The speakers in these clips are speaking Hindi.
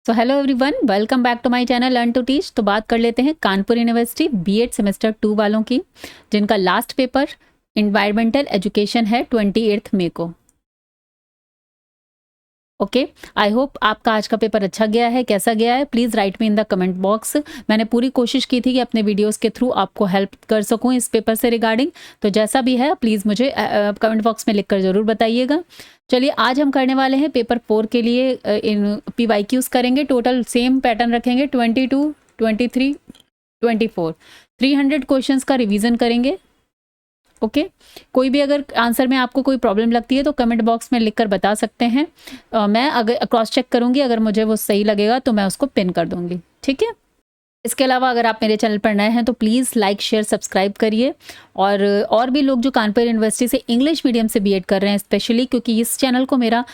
So hello everyone, welcome back to my channel learn to teach. तो बात कर लेते हैं कानपुर यूनिवर्सिटी बीएड सेमेस्टर 2 वालों की, जिनका लास्ट पेपर इन्वायरमेंटल एजुकेशन है 28 मई को। ओके, आई होप आपका आज का पेपर अच्छा गया है। कैसा गया है please write me in the comment box. मैंने पूरी कोशिश की थी कि अपने वीडियोस के थ्रू आपको हेल्प कर सकूं इस पेपर से रिगार्डिंग। तो जैसा भी है प्लीज़ मुझे कमेंट बॉक्स में लिखकर ज़रूर बताइएगा। चलिए, आज हम करने वाले हैं पेपर 4 के लिए इन PYQs करेंगे। टोटल सेम पैटर्न रखेंगे 22, 23, 24, 300 क्वेश्चंस का रिवीजन करेंगे। ओके, कोई भी अगर आंसर में आपको कोई प्रॉब्लम लगती है तो कमेंट बॉक्स में लिखकर बता सकते हैं। मैं अगर क्रॉस चेक करूंगी, अगर मुझे वो सही लगेगा तो मैं उसको पिन कर दूंगी। ठीक है। इसके अलावा अगर आप मेरे चैनल पर नए हैं तो प्लीज़ लाइक शेयर सब्सक्राइब करिए। और भी लोग जो कानपुर यूनिवर्सिटी से इंग्लिश मीडियम से बीएड कर रहे हैं, स्पेशली क्योंकि इस चैनल को मेरा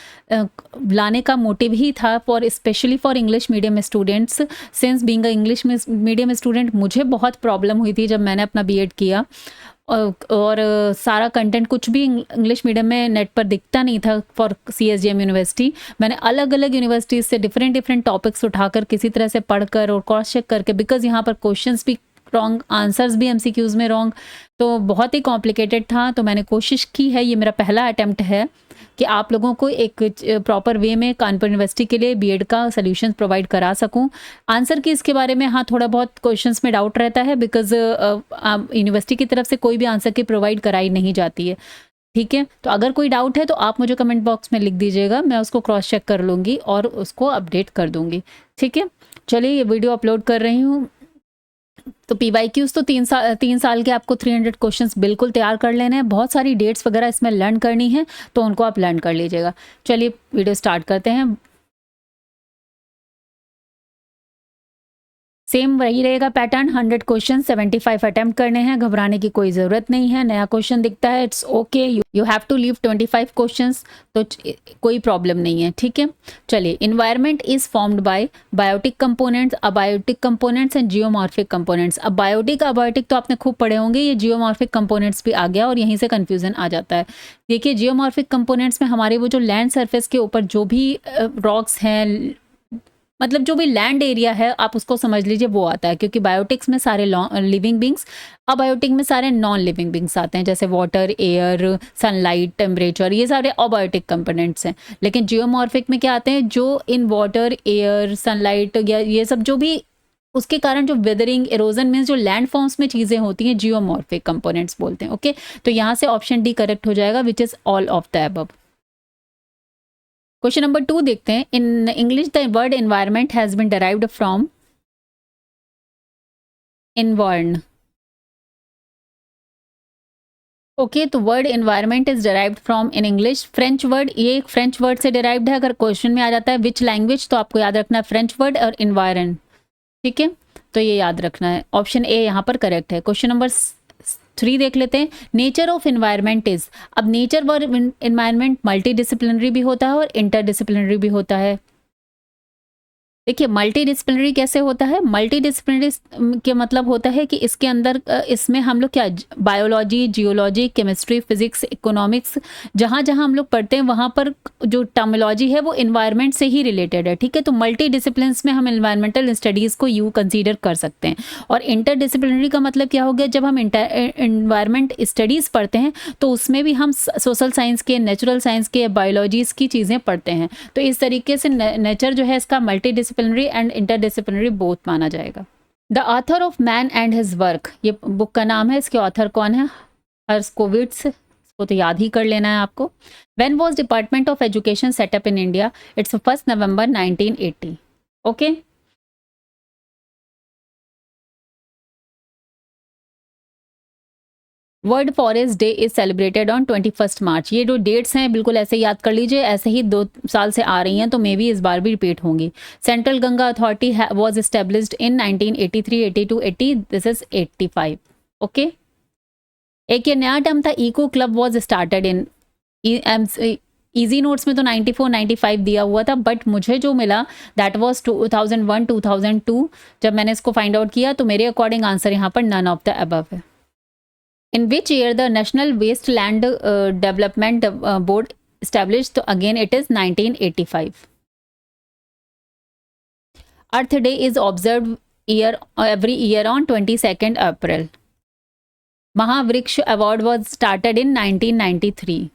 लाने का मोटिव ही था for specially for English medium students. Since being a English medium student मुझे बहुत प्रॉब्लम हुई थी जब मैंने अपना बीएड किया। और सारा कंटेंट कुछ भी इंग्लिश मीडियम में नेट पर दिखता नहीं था फॉर CSGM यूनिवर्सिटी। मैंने अलग अलग यूनिवर्सिटीज़ से डिफरेंट डिफरेंट टॉपिक्स उठाकर किसी तरह से पढ़कर और क्रॉस चेक करके, बिकॉज यहाँ पर क्वेश्चंस भी रॉन्ग, आंसर्स भी MCQs में रॉन्ग, तो बहुत ही कॉम्प्लिकेटेड था। तो मैंने कोशिश की है, ये मेरा पहला अटैम्प्ट है कि आप लोगों को एक प्रॉपर वे में कानपुर यूनिवर्सिटी के लिए बीएड का सॉल्यूशन प्रोवाइड करा सकूं। आंसर की इसके बारे में हाँ थोड़ा बहुत क्वेश्चंस में डाउट रहता है, बिकॉज यूनिवर्सिटी की तरफ से कोई भी आंसर की प्रोवाइड कराई नहीं जाती है। ठीक है, तो अगर कोई डाउट है तो आप मुझे कमेंट बॉक्स में लिख दीजिएगा, मैं उसको क्रॉस चेक कर लूँगी और उसको अपडेट कर दूँगी। ठीक है, चलिए ये वीडियो अपलोड कर रही हूँ। तो PYQs तो 3 साल के आपको 300 क्वेश्चंस बिल्कुल तैयार कर लेने हैं। बहुत सारी डेट्स वगैरह इसमें लर्न करनी है, तो उनको आप लर्न कर लीजिएगा। चलिए वीडियो स्टार्ट करते हैं। सेम वही रहेगा पैटर्न, 100 क्वेश्चन 75 अटेम्प्ट करने हैं। घबराने की कोई ज़रूरत नहीं है। नया क्वेश्चन दिखता है, it's okay, you have to leave 25 questions, तो कोई प्रॉब्लम नहीं है। ठीक है, चलिए। Environment is formed by biotic components, abiotic components and geomorphic components. अब बायोटिक अबायोटिक तो आपने खूब पढ़े होंगे, ये जियोमॉर्फिक कंपोनेंट्स भी आ गया और यहीं से कन्फ्यूजन आ जाता है। देखिए, जियोमॉर्फिक कंपोनेंट्स में हमारे वो जो लैंड सरफेस के ऊपर जो भी रॉक्स हैं, मतलब जो भी लैंड एरिया है आप उसको समझ लीजिए, वो आता है। क्योंकि बायोटिक्स में सारे लिविंग बींग्स, अबायोटिक में सारे नॉन लिविंग बींग्स आते हैं, जैसे वाटर, एयर, सनलाइट, टेम्परेचर, ये सारे अबायोटिक कंपोनेंट्स हैं। लेकिन जियोमॉर्फिक में क्या आते हैं, जो इन वाटर, एयर, सनलाइट या ये सब जो भी उसके कारण जो वेदरिंग, एरोजन मीन्स जो लैंड फॉर्म्स में चीज़ें होती हैं, जियोमॉर्फिक कंपोनेंट्स बोलते हैं। ओके, तो यहाँ से ऑप्शन डी करेक्ट हो जाएगा, which is all of the above. Question number 2 देखते हैं। In English the word environment has been derived from environ. Okay, तो word environment is derived from in English French word. ये एक फ्रेंच वर्ड से डिराइव्ड है। अगर क्वेश्चन में आ जाता है विच लैंग्वेज, तो आपको याद रखना है फ्रेंच वर्ड और इन्वायरन। ठीक है, तो ये याद रखना है। ऑप्शन ए यहाँ पर करेक्ट है। क्वेश्चन नंबर 3 देख लेते हैं। Nature of environment is. अब नेचर और इन्वायरमेंट मल्टी डिसिप्लिनरी भी होता है और इंटर डिसिप्लिनरी भी होता है। देखिए, मल्टी डिसिप्लिनरी कैसे होता है? मल्टी डिसिप्लिनरी के मतलब होता है कि इसके अंदर इसमें हम लोग क्या, biology, geology, chemistry, physics, economics, जहाँ जहाँ हम लोग पढ़ते हैं वहाँ पर जो टर्मिनोलॉजी है वो इन्वायरमेंट से ही रिलेटेड है। ठीक है, तो मल्टी डिसिप्लिन्स में हम इन्वायरमेंटल स्टडीज़ को यू कंसीडर कर सकते हैं। और इंटर डिसिप्लिनरी का मतलब क्या हो गया, जब हम इन्वायरमेंट स्टडीज़ पढ़ते हैं तो उसमें भी हम सोशल साइंस के, नेचुरल साइंस के, बायोलॉजीज़ की चीज़ें पढ़ते हैं। तो इस तरीके से नेचर जो है इसका multi disciplinary and interdisciplinary both माना जाएगा। The author of man and his work, ये बुक का नाम है। इसके ऑथर कौन है? हर्स्कोविट्स। इसको तो याद ही कर लेना है आपको। When was department of education setup in India? It's 1 November 1980। Okay, world forest day is celebrated on 21 मार्च। ये जो डेट्स हैं बिल्कुल ऐसे याद कर लीजिए, ऐसे ही 2 साल से आ रही हैं तो मे बी इस बार भी रिपीट होंगी। Central Ganga authority was established in 1983, 82, 80, this is 85। Okay, एक ये नया टर्म था, eco club was started in. Easy notes में तो 94, 95 दिया हुआ था, बट मुझे जो मिला दैट वाज 2001, 2002। जब मैंने इसको फाइंड आउट किया तो मेरे अकॉर्डिंग आंसर यहाँ पर नन ऑफ द अबव है। In which year the National Wasteland Development Board established? तो again it is 1985. Earth day is observe every year on 22nd April. Mahavriksha award was started in 1993.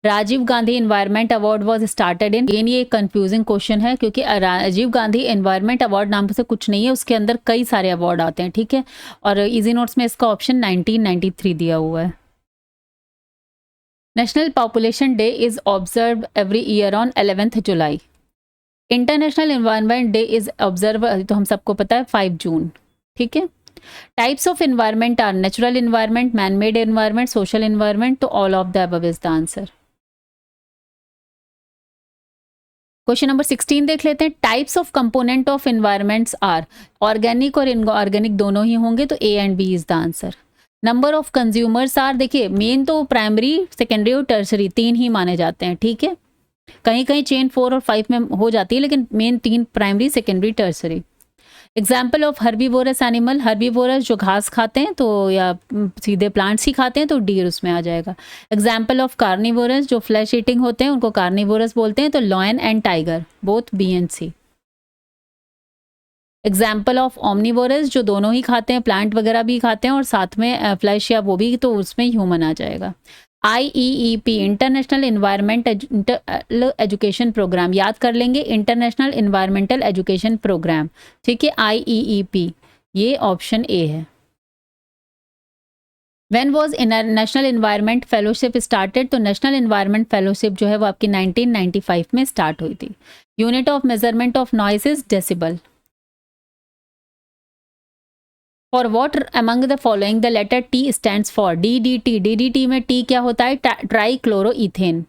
Rajiv Gandhi environment award was started in, ये एक कंफ्यूजिंग क्वेश्चन है क्योंकि राजीव गांधी एनवायरनमेंट अवार्ड नाम से कुछ नहीं है, उसके अंदर कई सारे अवार्ड आते हैं, ठीक है। और इजी नोट्स में इसका ऑप्शन 1993 दिया हुआ है। National population day is observe every year on 11th July. International environment day is observe, तो हम सबको पता है 5 जून, ठीक है। Types of environment are natural environment, man made environment, social environment, तो all of the above is the answer. Question number 16 देख लेते हैं। Types of component of environments are, organic और इनऑर्गेनिक दोनों ही होंगे, तो A and B is the answer. Number of consumers are, देखिए मेन तो प्राइमरी, सेकेंडरी और टर्सरी 3 ही माने जाते हैं, ठीक है। कहीं कहीं चेन 4 और 5 में हो जाती है, लेकिन main 3 primary, secondary, tertiary. Example of herbivorous animal, herbivorous जो घास खाते हैं तो या सीधे प्लांट्स ही खाते हैं तो डीर उसमें आ जाएगा। एग्जाम्पल ऑफ कार्निवोरस जो फ्लैश ईटिंग होते हैं उनको कार्निवोरस बोलते हैं, तो lion and tiger, both B and C. Example of omnivorous जो दोनों ही खाते हैं, प्लांट वगैरह भी खाते हैं और साथ में फ्लैश या वो भी, तो उसमें ह्यूमन आ जाएगा। IEEP international environment education program, याद कर लेंगे, इंटरनेशनल इन्वायरमेंटल एजुकेशन प्रोग्राम, ठीक है, IEEP, ये ऑप्शन ए है। When was national environment fellowship started, तो नेशनल इन्वायरमेंट फेलोशिप जो है वो आपकी 1995 में स्टार्ट हुई थी। Unit of measurement of noise is decibel. For what among the following the letter T stands for, DDT, DDT में टी क्या होता है, trichloroethane.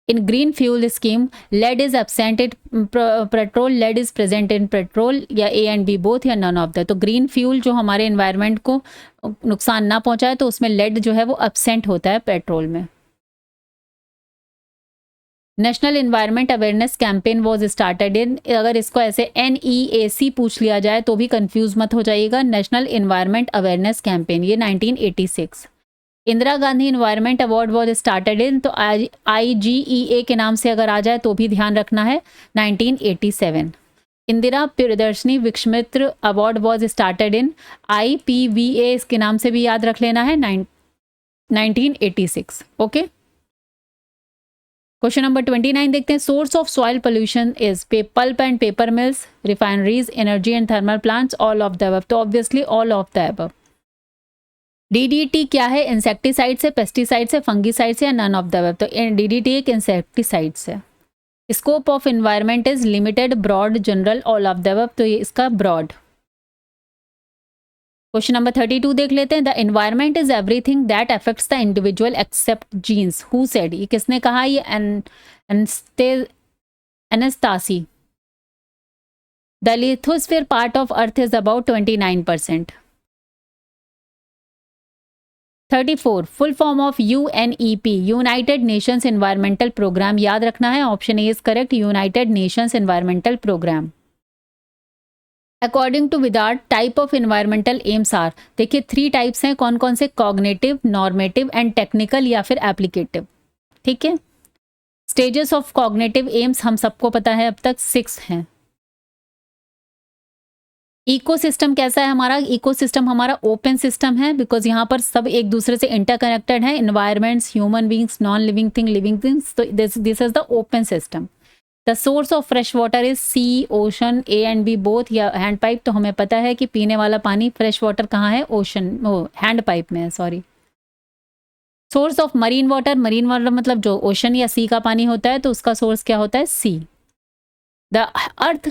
In green fuel scheme lead is absent in petrol, lead is present in petrol, या ए एंड बी बोथ, या नन ऑफ द। तो ग्रीन फ्यूल जो हमारे एनवायरनमेंट को नुकसान ना पहुंचाए तो उसमें लेड जो है वो एब्सेंट होता है पेट्रोल में। National environment awareness campaign was started इन, अगर इसको ऐसे NEAC पूछ लिया जाए तो भी कंफ्यूज मत हो जाइएगा। नेशनल इन्वायरमेंट अवेयरनेस कैंपेन, ये 1986। Indira Gandhi environment award was started इन, तो IGEA के नाम से अगर आ जाए तो भी ध्यान रखना है, 1987। Indira Priyadarshini Vishwamitra award was started in, IPVA इसके नाम से भी याद रख लेना है, 1986, ओके। क्वेश्चन नंबर 29 देखते हैं। Source of soil pollution is pulp and paper mills, refineries, energy and thermal plants, all of the above, तो obviously all of the above. DDT क्या है, इंसेक्टिसाइड से, पेस्टिसाइड से, फंगिसाइड से, या नन ऑफ द अबव, तो DDT एक इंसेक्टिसाइड से। Scope of environment is limited, broad, general, all of the above, तो ये इसका ब्रॉड। क्वेश्चन नंबर 32 देख लेते हैं। The environment is everything that affects the individual except genes, who said, ये किसने कहा, ये Anastasi. The lithosphere part of earth is about 29%। 34 full form of UNEP, United Nations environmental programme, याद रखना है, option A is correct, United Nations environmental programme. According to Widard type of environmental aims are, देखिए 3 टाइप्स हैं, कौन कौन से, कॉग्निटिव, नॉर्मेटिव एंड टेक्निकल, या फिर एप्लीकेटिव, ठीक है। स्टेजेस ऑफ कॉग्निटिव एम्स हम सबको पता है अब तक 6 हैं। इकोसिस्टम कैसा है हमारा, इकोसिस्टम हमारा ओपन सिस्टम है, बिकॉज यहाँ पर सब एक दूसरे से इंटरकनेक्टेड है, environments, human beings, non living thing, living things, तो this is the open system. The source of fresh water is sea, ocean, A and B both, या हैंड पाइप, तो हमें पता है कि पीने वाला पानी फ्रेश वाटर कहाँ है, ओशन, हैंड पाइप में है, sorry. Source of marine water मतलब जो ओशन या सी का पानी होता है, तो उसका सोर्स क्या होता है, C. The earth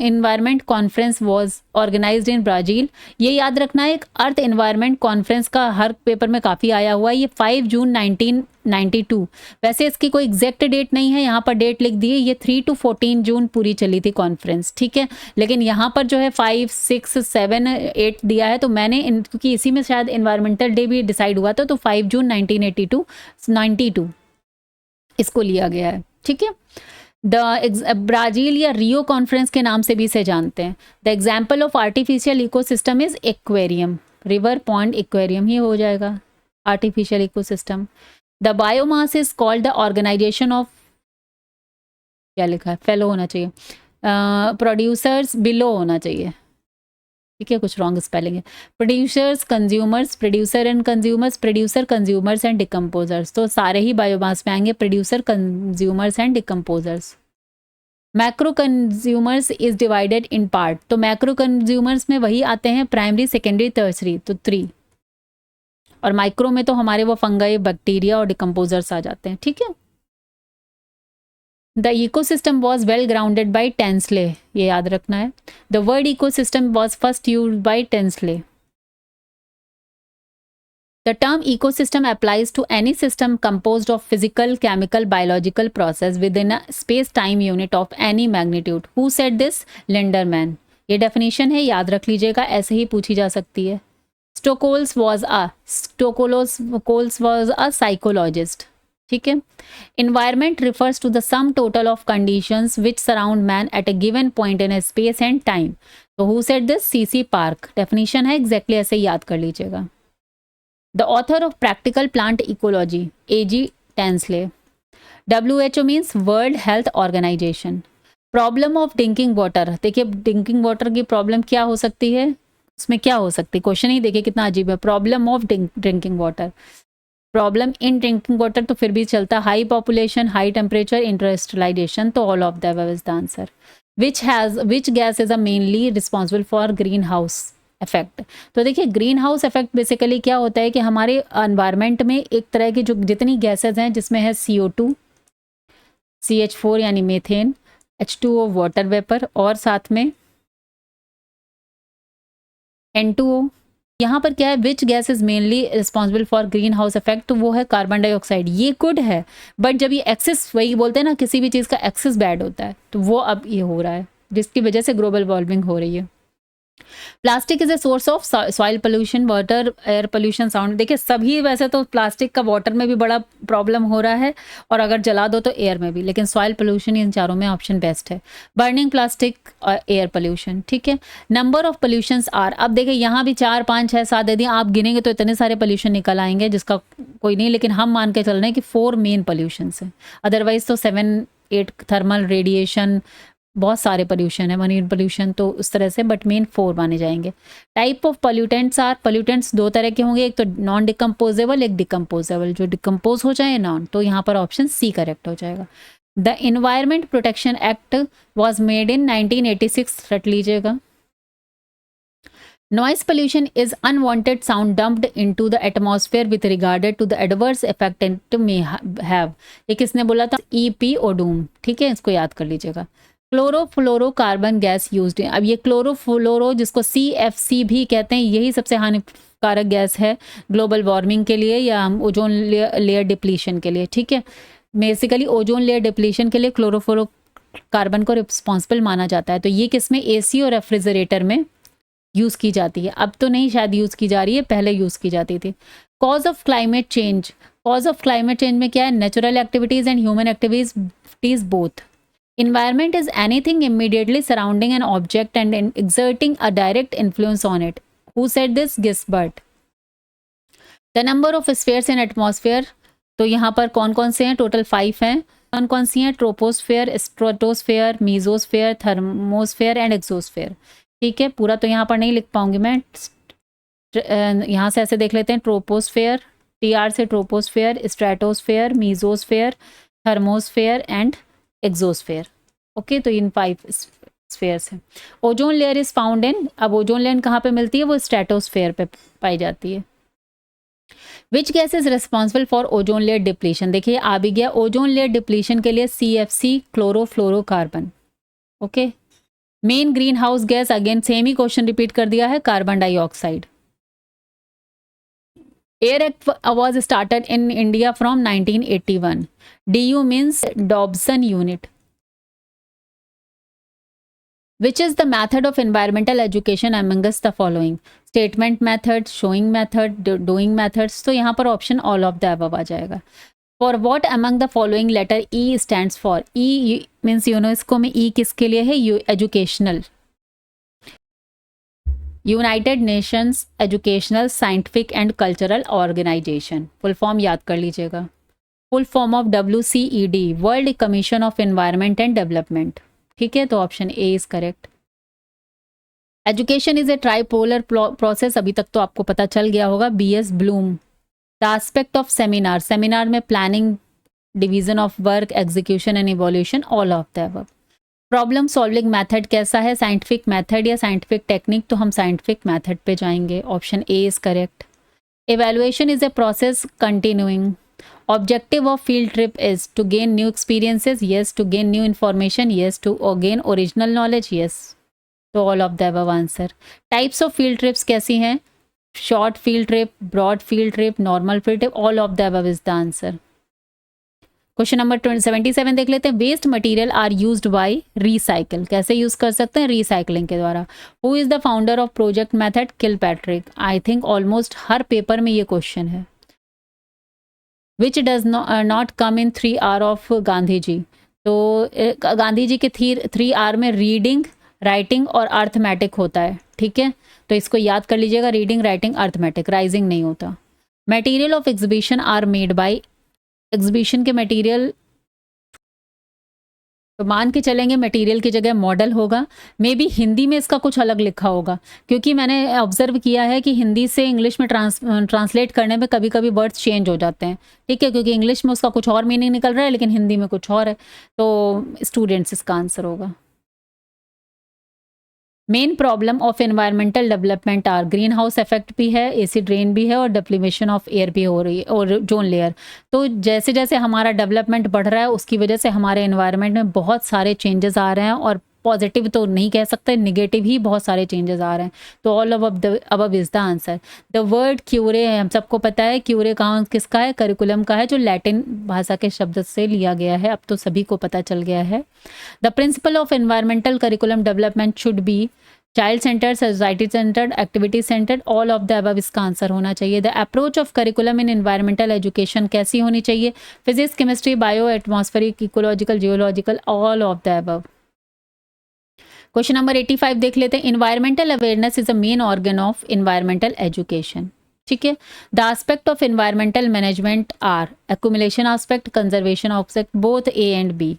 environment conference was organised in Brazil, ये याद रखना है, एक अर्थ एनवायरमेंट कॉन्फ्रेंस का हर पेपर में काफ़ी आया हुआ है, ये 5 जून 1992। वैसे इसकी कोई एग्जैक्ट डेट नहीं है, यहाँ पर डेट लिख दी है, ये 3 to 14 जून पूरी चली थी कॉन्फ्रेंस, ठीक है। लेकिन यहाँ पर जो है 5, 6, 7, 8 दिया है, तो मैंने क्योंकि इसी में शायद एनवायरमेंटल डे भी डिसाइड हुआ था, तो 5 जून 1992 इसको लिया गया है, ठीक है। ब्राज़ील या रियो कॉन्फ्रेंस के नाम से भी इसे जानते हैं। The example of artificial ecosystem is aquarium, river pond aquarium ही हो जाएगा artificial ecosystem. The biomass is called the organisation of, क्या लिखा है, फेलो होना चाहिए, प्रोड्यूसर्स बिलो होना चाहिए, ठीक है, कुछ रॉन्ग स्पेलिंग है। Producers, consumers, producer and consumers, producer, consumers and decomposers, तो सारे ही बायोमास में आएंगे, producer, consumers and decomposers. Macro consumers is divided in part, तो मैक्रो कंज्यूमर्स में वही आते हैं प्राइमरी, सेकेंडरी, टर्सरी, तो 3। और माइक्रो में तो हमारे वो फंगाई, बैक्टीरिया और डिकम्पोजर्स आ जाते हैं, ठीक है। The ecosystem was well grounded by Tansley, ये याद रखना है। The word ecosystem was first use by Tansley. The term ecosystem applies to any system composed of physical, chemical, biological process within a space-time unit of any magnitude. Who said this? Linderman. ये definition है, याद रख लीजिएगा, ऐसे ही पूछी जा सकती है। Stokos was a psychologist. ठीक है। Environment refers to the sum total of conditions which surround man at a given point in a space and time. तो who said this? C.C. Park. Definition है, exactly ऐसे याद कर लीजिएगा। The author of Practical Plant Ecology, A.G. Tansley. WHO means World Health Organization. Problem of drinking water. देखिए ड्रिंकिंग वाटर की प्रॉब्लम क्या हो सकती है, उसमें क्या हो सकती है, क्वेश्चन ही देखिए कितना अजीब है। Problem of drinking water, problem in drinking water तो फिर भी चलता, high population, high temperature, industrialisation, तो all of that is the answer. Which gas is a mainly responsible for green house effect. तो देखिए ग्रीन हाउस इफेक्ट बेसिकली क्या होता है कि हमारे एनवायरनमेंट में एक तरह की जो जितनी गैसेज हैं, जिसमें है CO2, CH4 यानी मीथेन, H2O वाटर वेपर, और साथ में N2O। यहाँ पर क्या है, विच gas is mainly responsible for green house effect, तो वो है कार्बन डाइऑक्साइड। ये गुड है, बट जब ये एक्सेस, वही बोलते हैं ना किसी भी चीज़ का एक्सेस बैड होता है, तो वो अब ये हो रहा है जिसकी वजह से ग्लोबल वार्मिंग हो रही है। Plastic is a source of soil pollution, water, air pollution, sound. देखिए सभी, वैसे तो प्लास्टिक का वाटर में भी बड़ा प्रॉब्लम हो रहा है, और अगर जला दो तो एयर में भी, लेकिन सॉइल पोल्यूशन इन चारों में ऑप्शन बेस्ट है। बर्निंग प्लास्टिक और एयर पोल्यूशन, ठीक है। नंबर ऑफ पोल्यूशंस आर, अब देखिए यहाँ भी 4, 5, 6, 7 यदि आप गिनेंगे तो इतने सारे पोल्यूशन निकल आएंगे जिसका कोई नहीं, लेकिन हम मान के चल रहे हैं कि 4 मेन पोल्यूशन है, अदरवाइज तो 7, 8 थर्मल, रेडिएशन, बहुत सारे पोल्यूशन है, मरीन पोल्यूशन, तो उस तरह से, बट मेन 4 माने जाएंगे। Type of pollutants are, pollutants 2 तरह के होंगे, एक तो नॉन डिकम्पोजेबल, एक डिकम्पोजेबल। जो डिकम्पोज हो जाए नॉन, तो यहाँ पर ऑप्शन सी करेक्ट हो जाएगा। The environment protection act was made in 1986, रट लीजिएगा। Noise pollution is unwanted sound dumped into the atmosphere with regard to the adverse effect it may have. ये किसने बोला था? E.P. Odum, ठीक है, इसको याद कर लीजिएगा। क्लोरोफ्लोरोकार्बन गैस यूज्ड, अब ये क्लोरोफ्लोरो जिसको CFC भी कहते हैं, यही सबसे हानिकारक गैस है ग्लोबल वार्मिंग के लिए या ओजोन लेयर डिप्लीशन के लिए, ठीक है। बेसिकली ओजोन लेयर डिप्लीशन के लिए क्लोरोफ्लोरोकार्बन को रिस्पॉन्सिबल माना जाता है। तो ये किसमें, AC और रेफ्रिजरेटर में यूज़ की जाती है, अब तो नहीं शायद यूज़ की जा रही है, पहले यूज़ की जाती थी। Cause of climate change, cause of climate change में क्या है, natural activities and human activities both. Environment is anything immediately surrounding an object and exerting a direct influence on it. Who said this? Gisbert. The number of spheres in atmosphere, तो यहाँ पर कौन कौन से हैं, टोटल 5 हैं। कौन कौन सी हैं, troposphere, stratosphere, mesosphere, thermosphere and exosphere, ठीक है। पूरा तो यहाँ पर नहीं लिख पाऊंगी मैं, यहाँ से ऐसे देख लेते हैं, ट्रोपोस्फेयर, TR से troposphere, stratosphere, mesosphere, thermosphere and exosphere, okay. तो इन 5 स्फेयर्स हैं। Ozone layer is found in, अब ओजोन लेयर कहाँ पे मिलती है, वो स्ट्रेटोस्फेयर पे पाई जाती है। विच gas is responsible for ozone layer depletion, देखिए आ भी गया, ओजोन लेयर डिप्लीशन के लिए CFC, chlorofluorocarbon, okay. Main green house gas, again same ही क्वेश्चन रिपीट कर दिया है, carbon dioxide. Air act was started in India from 1981. DU means Dobson unit. Which is the method of environmental education amongst the following? Statement method, showing method, doing methods. तो यहाँ पर option all of the above आ जाएगा। For what among the following letter E stands for? E means UNESCO में E किसके लिए है? Educational, United Nations educational, scientific and cultural organisation. Full form याद कर लीजिएगा। Full form of WCED, world commission of environment and development, ठीक है, तो option A is correct. Education is a tripolar process, अभी तक तो आपको पता चल गया होगा, BS Bloom. The aspect of seminar, seminar में planning, division of work, execution and evolution, all of the above. Problem solving method कैसा है, साइंटिफिक मेथड या साइंटिफिक टेक्निक, तो हम साइंटिफिक मेथड पे जाएंगे, option A is correct. Evaluation is a process continuing. Objective of field trip is to gain new experiences, yes. To gain new information, yes. To gain original knowledge, yes. तो all of the above answer. Types of field trips कैसी हैं? Short field trip, broad field trip, normal field trip, all of the above is the answer. Question number 77 देख लेते हैं। Waste material are used by recycle, कैसे यूज कर सकते हैं? रिसाइकलिंग के द्वारा। Who is the founder of project method? Kilpatrick. I think almost हर पेपर में ये क्वेश्चन है। Which does not come in 3R of Gandhi ji, तो गांधी जी के 3R में रीडिंग, राइटिंग और अर्थमेटिक होता है, ठीक है, तो इसको याद कर लीजिएगा, रीडिंग, राइटिंग, अर्थमेटिक, राइजिंग नहीं होता। Material of exhibition are made by, exhibition के मटेरियल, तो मान के चलेंगे मटेरियल की जगह मॉडल होगा। मे बी हिंदी में इसका कुछ अलग लिखा होगा, क्योंकि मैंने ऑब्जर्व किया है कि हिंदी से इंग्लिश में ट्रांसलेट करने में कभी कभी वर्ड्स चेंज हो जाते हैं, ठीक है, क्योंकि इंग्लिश में उसका कुछ और मीनिंग निकल रहा है लेकिन हिंदी में कुछ और है, तो स्टूडेंट्स इसका आंसर होगा। Main problem of environmental development are, green house effect भी है, एसिड रेन भी है और डिप्लीमेशन ऑफ एयर भी हो रही है और जोन लेयर। तो जैसे जैसे हमारा डेवलपमेंट बढ़ रहा है उसकी वजह से हमारे एनवायरनमेंट में बहुत सारे चेंजेस आ रहे हैं, और पॉजिटिव तो नहीं कह सकते, निगेटिव ही बहुत सारे चेंजेस आ रहे हैं, तो all above is the answer. The word क्यूरे, हम सबको पता है क्यूरे कहाँ किसका है, करिकुलम का है, जो लैटिन भाषा के शब्द से लिया गया है, अब तो सभी को पता चल गया है। The principle of environmental curriculum development should be child centred, society centred, activity centred, all of the above इसका आंसर होना चाहिए। The approach of curriculum in environmental education कैसी होनी चाहिए? Physics, chemistry, bio, atmospheric, ecological, geological, all of the above. Question number 85 देख लेते हैं। Environmental awareness is a main organ of environmental education, ठीक है। The aspect of environmental management are accumulation aspect, conservation aspect, both A and B.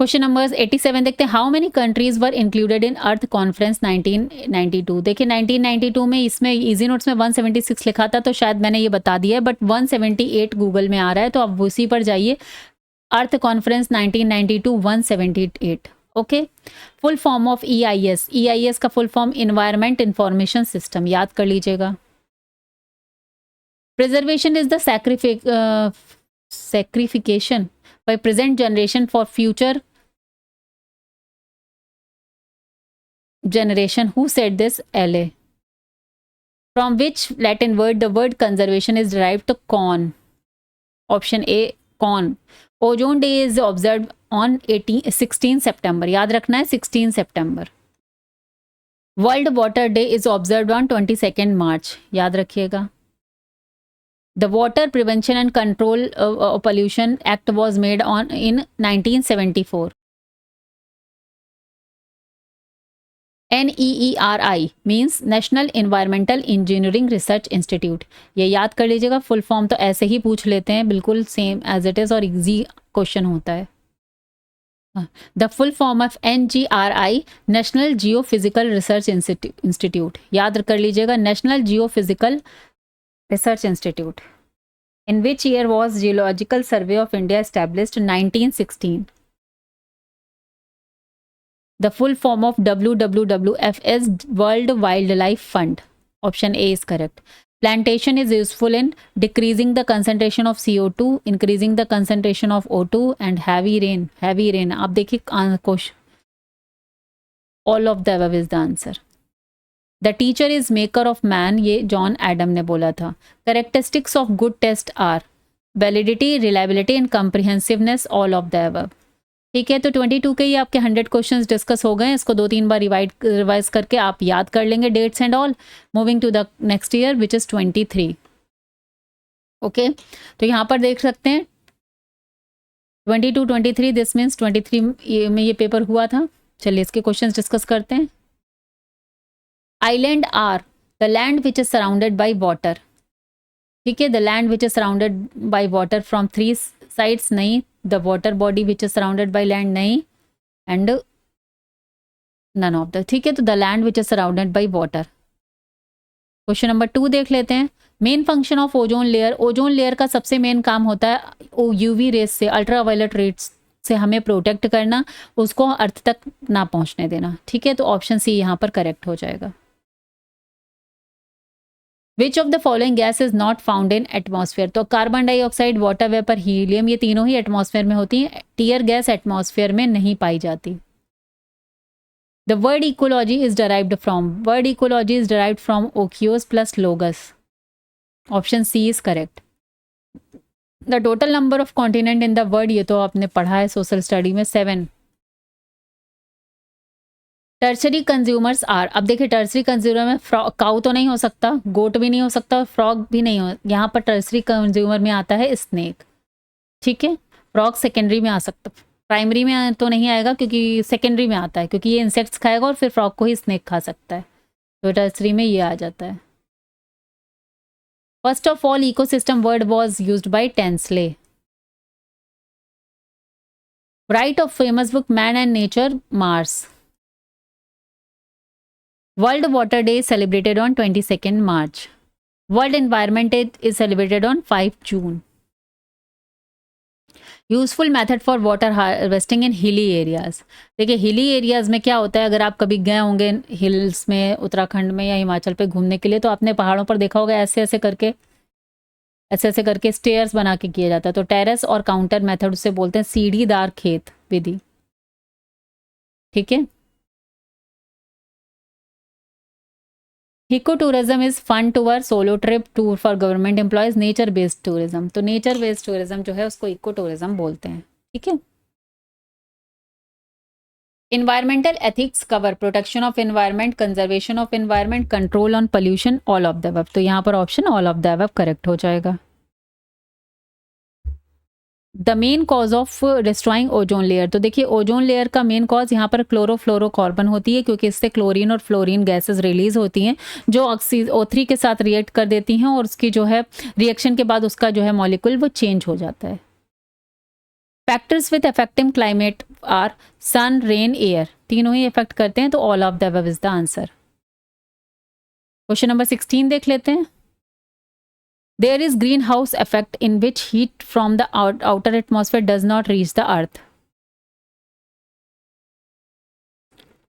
Question number 87 देखते हैं। How many countries were included in earth conference 1992? देखिए 1992 में इसमें इजी नोट्स में 176 लिखा था, तो शायद मैंने ये बता दिया है, बट 178 गूगल में आ रहा है, तो आप उसी पर जाइए। Earth conference 1992 178, okay. Full form of EIS, EIS का full form environment information system, याद कर लीजिएगा। Preservation is the sacrification by present generation for future generation. Who said this? LA. From which Latin word the word conservation is derived? To con. Option A, con. Ozone day is observed on 16 September. याद रखना है 16 September. World Water Day is observed on 22nd March. याद रखिएगा। The Water Prevention and Control of Pollution Act was made in 1974. NEERI means National Environmental Engineering Research Institute. ये याद कर लीजिएगा, फुल फॉर्म तो ऐसे ही पूछ लेते हैं, बिल्कुल सेम एज इट इज और इजी क्वेश्चन होता है। The full form of NGRI national geophysical research institute, याद कर लीजिएगा, national geophysical Research Institute. In which year was Geological Survey of India established? 1916. The full form of WWF is World Wildlife Fund. Option A is correct. Plantation is useful in decreasing the concentration of CO2, increasing the concentration of O2 and heavy rain. Heavy rain. आप देखिए क्वेश्चन, all of the above is the answer. The teacher is maker of man, ये जॉन एडम ने बोला था। Characteristics of good test are validity, reliability and comprehensiveness, all of the above, ठीक है। तो 22 के ही आपके 100 क्वेश्चंस डिस्कस हो गए, इसको 2-3 बार रिवाइज करके आप याद कर लेंगे dates and all. Moving to the next year which is 23, okay. तो यहाँ पर देख सकते हैं 22-23, दिस मीन्स 23 में ये पेपर हुआ था। चलिए इसके क्वेश्चंस डिस्कस करते हैं। Island are the land which is surrounded by water, ठीक है, the land which is surrounded by water from 3 sides नहीं, the water body which is surrounded by land नहीं, एंड नन ऑफ द। ठीक है, तो the land which is surrounded by water. Question number 2 देख लेते हैं। Main function of ozone layer, ozone layer का सबसे मेन काम होता है यूवी रेस से, अल्ट्रावायलेट रेस से हमें प्रोटेक्ट करना, उसको अर्थ तक ना पहुंचने देना। ठीक है, तो ऑप्शन सी यहाँ पर करेक्ट हो जाएगा। Which of the following gas is not found in atmosphere, तो carbon dioxide, water vapour, helium, ये तीनों ही एटमॉस्फेयर में होती हैं। टीयर गैस एटमॉस्फेयर में नहीं पाई जाती। The word ecology is derived from, word ecology is derived from oikos plus logos. Option C is correct. The total number of continent in the world, ये तो आपने पढ़ा है सोशल स्टडी में, 7। टर्सरी कंज्यूमर्स आर, अब देखिए टर्सरी कंज्यूमर में काऊ तो नहीं हो सकता, गोट भी नहीं हो सकता, फ्रॉग भी नहीं हो, यहाँ पर टर्सरी कंज्यूमर में आता है स्नेक। ठीक है, फ्रॉग सेकेंडरी में आ सकता, प्राइमरी में तो नहीं आएगा क्योंकि सेकेंडरी में आता है, क्योंकि ये इंसेक्ट्स खाएगा और फिर फ्रॉग को ही स्नेक खा सकता है, तो टर्सरी में ये आ जाता है। First of all ecosystem word was used by Tansley. Right of famous book man and nature, Mars. World Water Day is celebrated on 22nd March. World Environment Day is celebrated on 5 June. Useful method for water harvesting in hilly areas, देखिए हिली एरियाज में क्या होता है, अगर आप कभी गए होंगे हिल्स में, उत्तराखंड में या हिमाचल पे घूमने के लिए, तो आपने पहाड़ों पर देखा होगा ऐसे ऐसे करके स्टेयर्स बना के किया जाता है। तो टेरेस और काउंटर मेथड उसे बोलते हैं सीढ़ीदार खेत विधि। ठीक है, eco tourism is fun tour, solo trip, tour for government employees, nature based tourism, तो नेचर बेस्ड टूरिज्म जो है उसको इको टूरिज्म बोलते हैं। ठीक है, environmental ethics cover protection of environment, conservation of environment, control on pollution, all of the above, तो यहाँ पर option all of the above correct हो जाएगा। The main cause of destroying ozone layer, तो देखिए ओजोन लेयर का मेन कॉज यहाँ पर क्लोरोफ्लोरोकार्बन होती है, क्योंकि इससे क्लोरीन और फ्लोरीन गैसेस रिलीज होती हैं जो O3 के साथ रिएक्ट कर देती हैं, और उसकी जो है रिएक्शन के बाद उसका जो है मॉलिक्यूल वो चेंज हो जाता है। Factors with affecting climate are sun, rain, air, तीनों ही इफेक्ट करते हैं, तो all of the above is the answer. Question number 16 देख लेते हैं। There is greenhouse effect in which heat from the outer atmosphere does not reach the earth.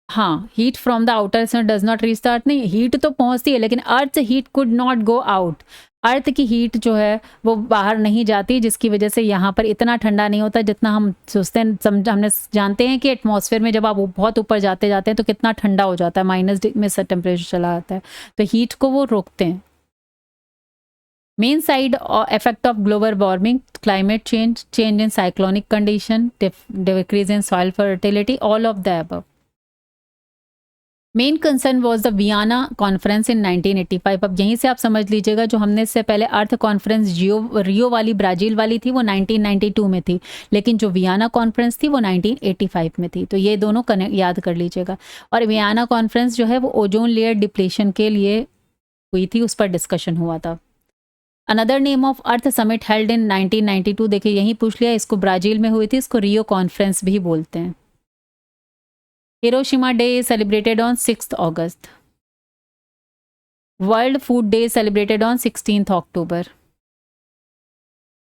हाँ, heat from the outer does not reach the earth, नहीं हीट तो पहुंचती है लेकिन earth heat could not go out, earth की हीट जो है वो बाहर नहीं जाती, जिसकी वजह से यहाँ पर इतना ठंडा नहीं होता जितना हम सोचते हैं। हमने जानते हैं कि एटमॉस्फेयर में जब आप बहुत ऊपर जाते हैं तो कितना ठंडा हो जाता है, माइनस में से टेम्परेचर चला जाता है, तो हीट को वो रोकते हैं। Main side effect of global warming, climate change, change in cyclonic condition, decrease in soil fertility, all of the above. Main concern was the Vienna conference in 1985। अब यहीं से आप समझ लीजिएगा, जो हमने इससे पहले अर्थ कॉन्फ्रेंस रियो वाली ब्राजील वाली थी वो 1992 में थी, लेकिन जो वियना कॉन्फ्रेंस थी वो 1985 में थी, तो ये दोनों याद कर लीजिएगा। और वियना कॉन्फ्रेंस जो है वो ओजोन लेयर डिप्लेशन के लिए हुई थी, उस पर डिस्कशन हुआ था। Another name of earth summit held in 1992, देखिए यहीं पूछ लिया, इसको ब्राजील में हुई थी, इसको रियो कॉन्फ्रेंस भी बोलते हैं। Hiroshima day is celebrated on 6 August. World food day celebrated on 16 October.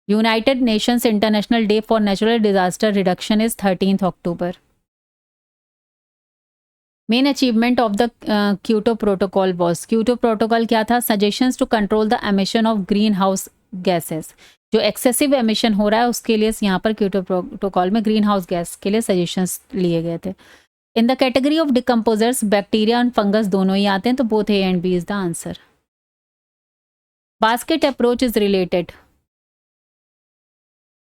United Nations international day for natural disaster reduction is 13 October. Main achievement of the Kyoto protocol was, Kyoto protocol क्या था, suggestions to control the emission of green house gases, जो एक्सेसिव एमिशन हो रहा है उसके लिए यहाँ पर क्योटो प्रोटोकॉल में ग्रीन हाउस गैस के लिए सजेशंस लिए गए थे। In the category of decomposers bacteria and fungus दोनों ही आते हैं, तो both A and B is the answer. Basket approach is related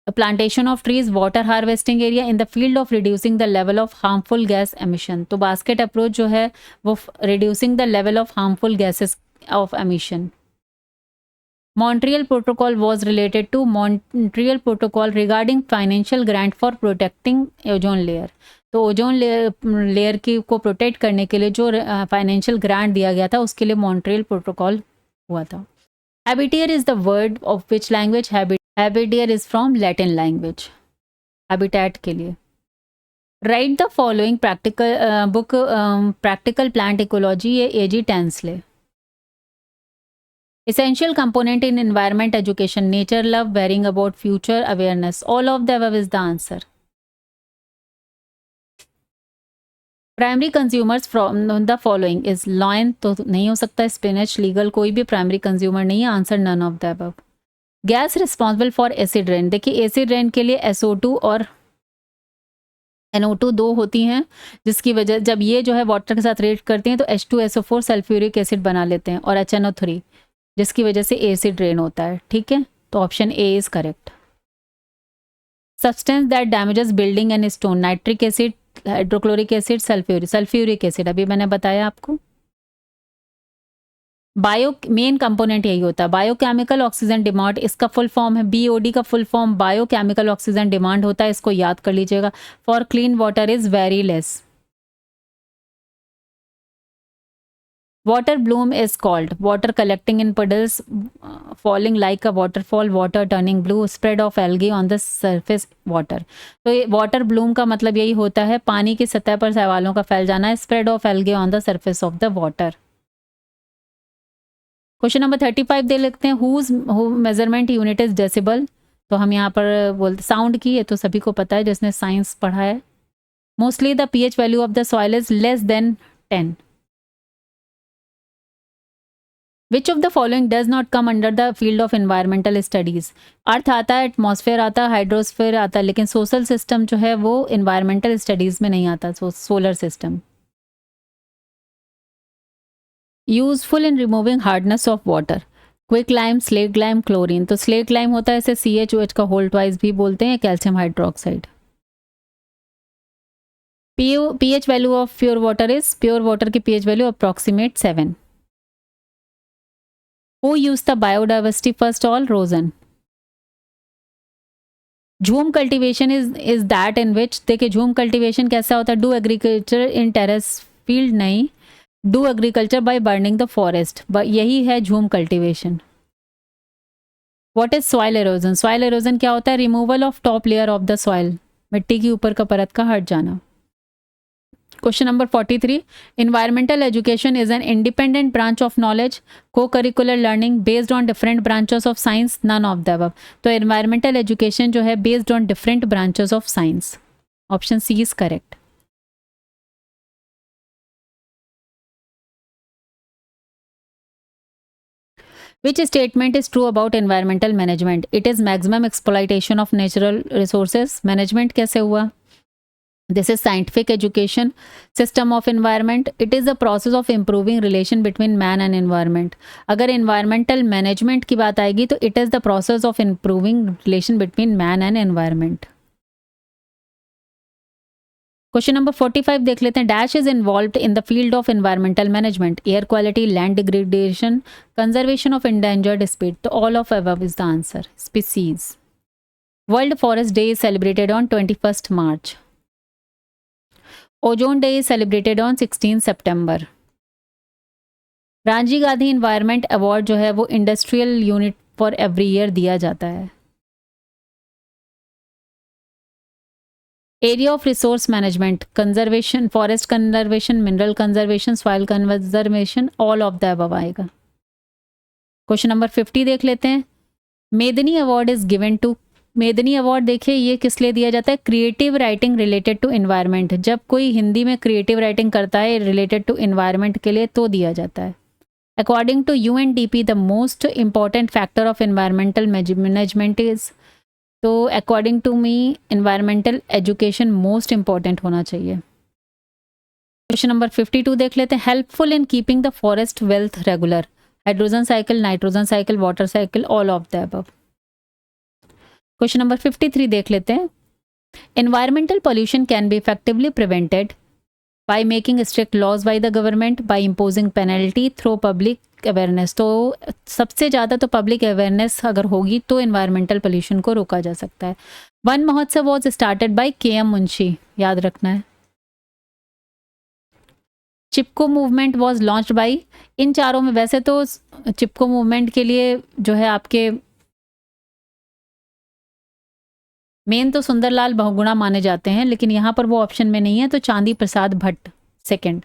plantation of trees, water harvesting area in the field of reducing the level of harmful gas emission, तो बास्केट अप्रोच जो है वो reducing the level of harmful gases of emission. Montreal protocol was related to Montreal protocol regarding financial grant for protecting ozone layer, तो ओजोन लेयर की को प्रोटेक्ट करने के लिए जो फाइनेंशियल ग्रांट दिया गया था उसके लिए मॉन्ट्रियल प्रोटोकॉल हुआ था। Habitare is the word of which language, habitare is from Latin language, habitat के लिए। Write the following practical book practical plant ecology, ये A G Tansley. Essential component in environment education, nature love, worrying about future awareness. All of the above is the answer. Primary consumers from the following is lion, तो नहीं हो सकता, spinach, legal, कोई भी primary consumer नहीं है, answer none of the above. Gas responsible for acid rain, देखिए acid rain के लिए SO2 और NO2 दो होती हैं, जिसकी वजह जब ये जो है वाटर के साथ रिएक्ट करती हैं तो H2SO4 सल्फ्यूरिक एसिड बना लेते हैं और HNO3, जिसकी वजह से एसिड रेन होता है। ठीक है, तो option A is correct. Substance that damages building and stone, nitric acid, hydrochloric acid, sulphuric acid, अभी मैंने बताया आपको। बायो मेन कंपोनेंट यही होता है, बायोकेमिकल ऑक्सीजन डिमांड, इसका फुल फॉर्म है BOD का full form biochemical oxygen demand होता है, इसको याद कर लीजिएगा। For clean water is very less. Water bloom is called water collecting in puddles, falling like a waterfall, water turning blue, spread of algae on the surface water. तो ये water bloom का मतलब यही होता है, पानी की सतह पर शैवालों का फैल जाना है, spread of algae on the surface of the water. Question number 35 दे लेते हैं, whose measurement unit is decibel। तो हम यहाँ पर बोलते साउंड की, ये तो सभी को पता है जिसने साइंस पढ़ा है। Mostly the pH value of the soil is less than 10। Which of the following does not come under the field of environmental studies? अर्थ आता है, एटमॉस्फेयर आता है, हाइड्रोस्फेयर आता है, लेकिन सोशल सिस्टम जो है वो environmental स्टडीज में नहीं आता। Solar system. Useful in removing hardness of water, quick lime, slate lime, chlorine. तो स्लेट लाइम होता है, इसे CHOH का होल ट्वाइस भी बोलते हैं, calcium hydroxide. pH value of pure water is, pure water की pH value approximate 7। Who used the biodiversity first all? Rosen. Jhum cultivation is that in which, देखिए झूम कल्टीवेशन कैसा होता है, do agriculture in terrace field, नहीं, do agriculture by burning the forest, यही है jhum cultivation. What is soil erosion? Soil erosion क्या होता है? Removal of top layer of the soil, मिट्टी की ऊपर का परत का हट जाना। Question number 43, environmental education is an independent branch of knowledge, co-curricular learning based on different branches of science, none of the above। तो environmental education जो है based on different branches of science, option C is correct। Which statement is true about environmental management? It is maximum exploitation of natural resources। management कैसे हुआ? This is scientific education, system of environment. It is the process of improving relation between man and environment। अगर environmental management की बात आएगी तो it is the process of improving relation between man and environment। Question number 45 देख लेते हैं, dash is involved in the field of environmental management, air quality, land degradation, conservation of endangered speed. तो all of above is the answer, species. World forest day is celebrated on 21 March. Ozone day is celebrated on 16 सितंबर। राजीव गांधी इन्वायरमेंट अवार्ड जो है वो industrial unit for every year दिया जाता है। Area of resource management, conservation, forest conservation, mineral conservation, soil conservation, all of the above आएगा। क्वेश्चन नंबर 50 देख लेते हैं, Medini award is given to, Medini award देखिए ये किस लिए दिया जाता है? Creative writing related to environment, जब कोई हिंदी में क्रिएटिव राइटिंग करता है रिलेटेड टू एनवायरनमेंट के लिए तो दिया जाता है। According to UNDP the most important factor of environmental management is, तो according to me environmental education most important होना चाहिए। क्वेश्चन नंबर 52 देख लेते हैं, helpful in keeping the forest wealth regular, hydrogen cycle, nitrogen cycle, water cycle, all of the above. Question number 53 देख लेते हैं, environmental pollution can be effectively prevented by making strict laws by the government, by imposing penalty, through public awareness. तो सबसे ज़्यादा तो पब्लिक अवेयरनेस अगर होगी तो एनवायरमेंटल पॉल्यूशन को रोका जा सकता है। वन महोत्सव was started bye KM Munshi, याद रखना है। चिपको मूवमेंट वॉज लॉन्च्ड बाय, इन चारों में वैसे तो चिपको मूवमेंट के लिए जो है आपके मेन तो सुंदरलाल बहुगुणा माने जाते हैं, लेकिन यहाँ पर वो ऑप्शन में नहीं है, तो Chandi Prasad Bhatt second.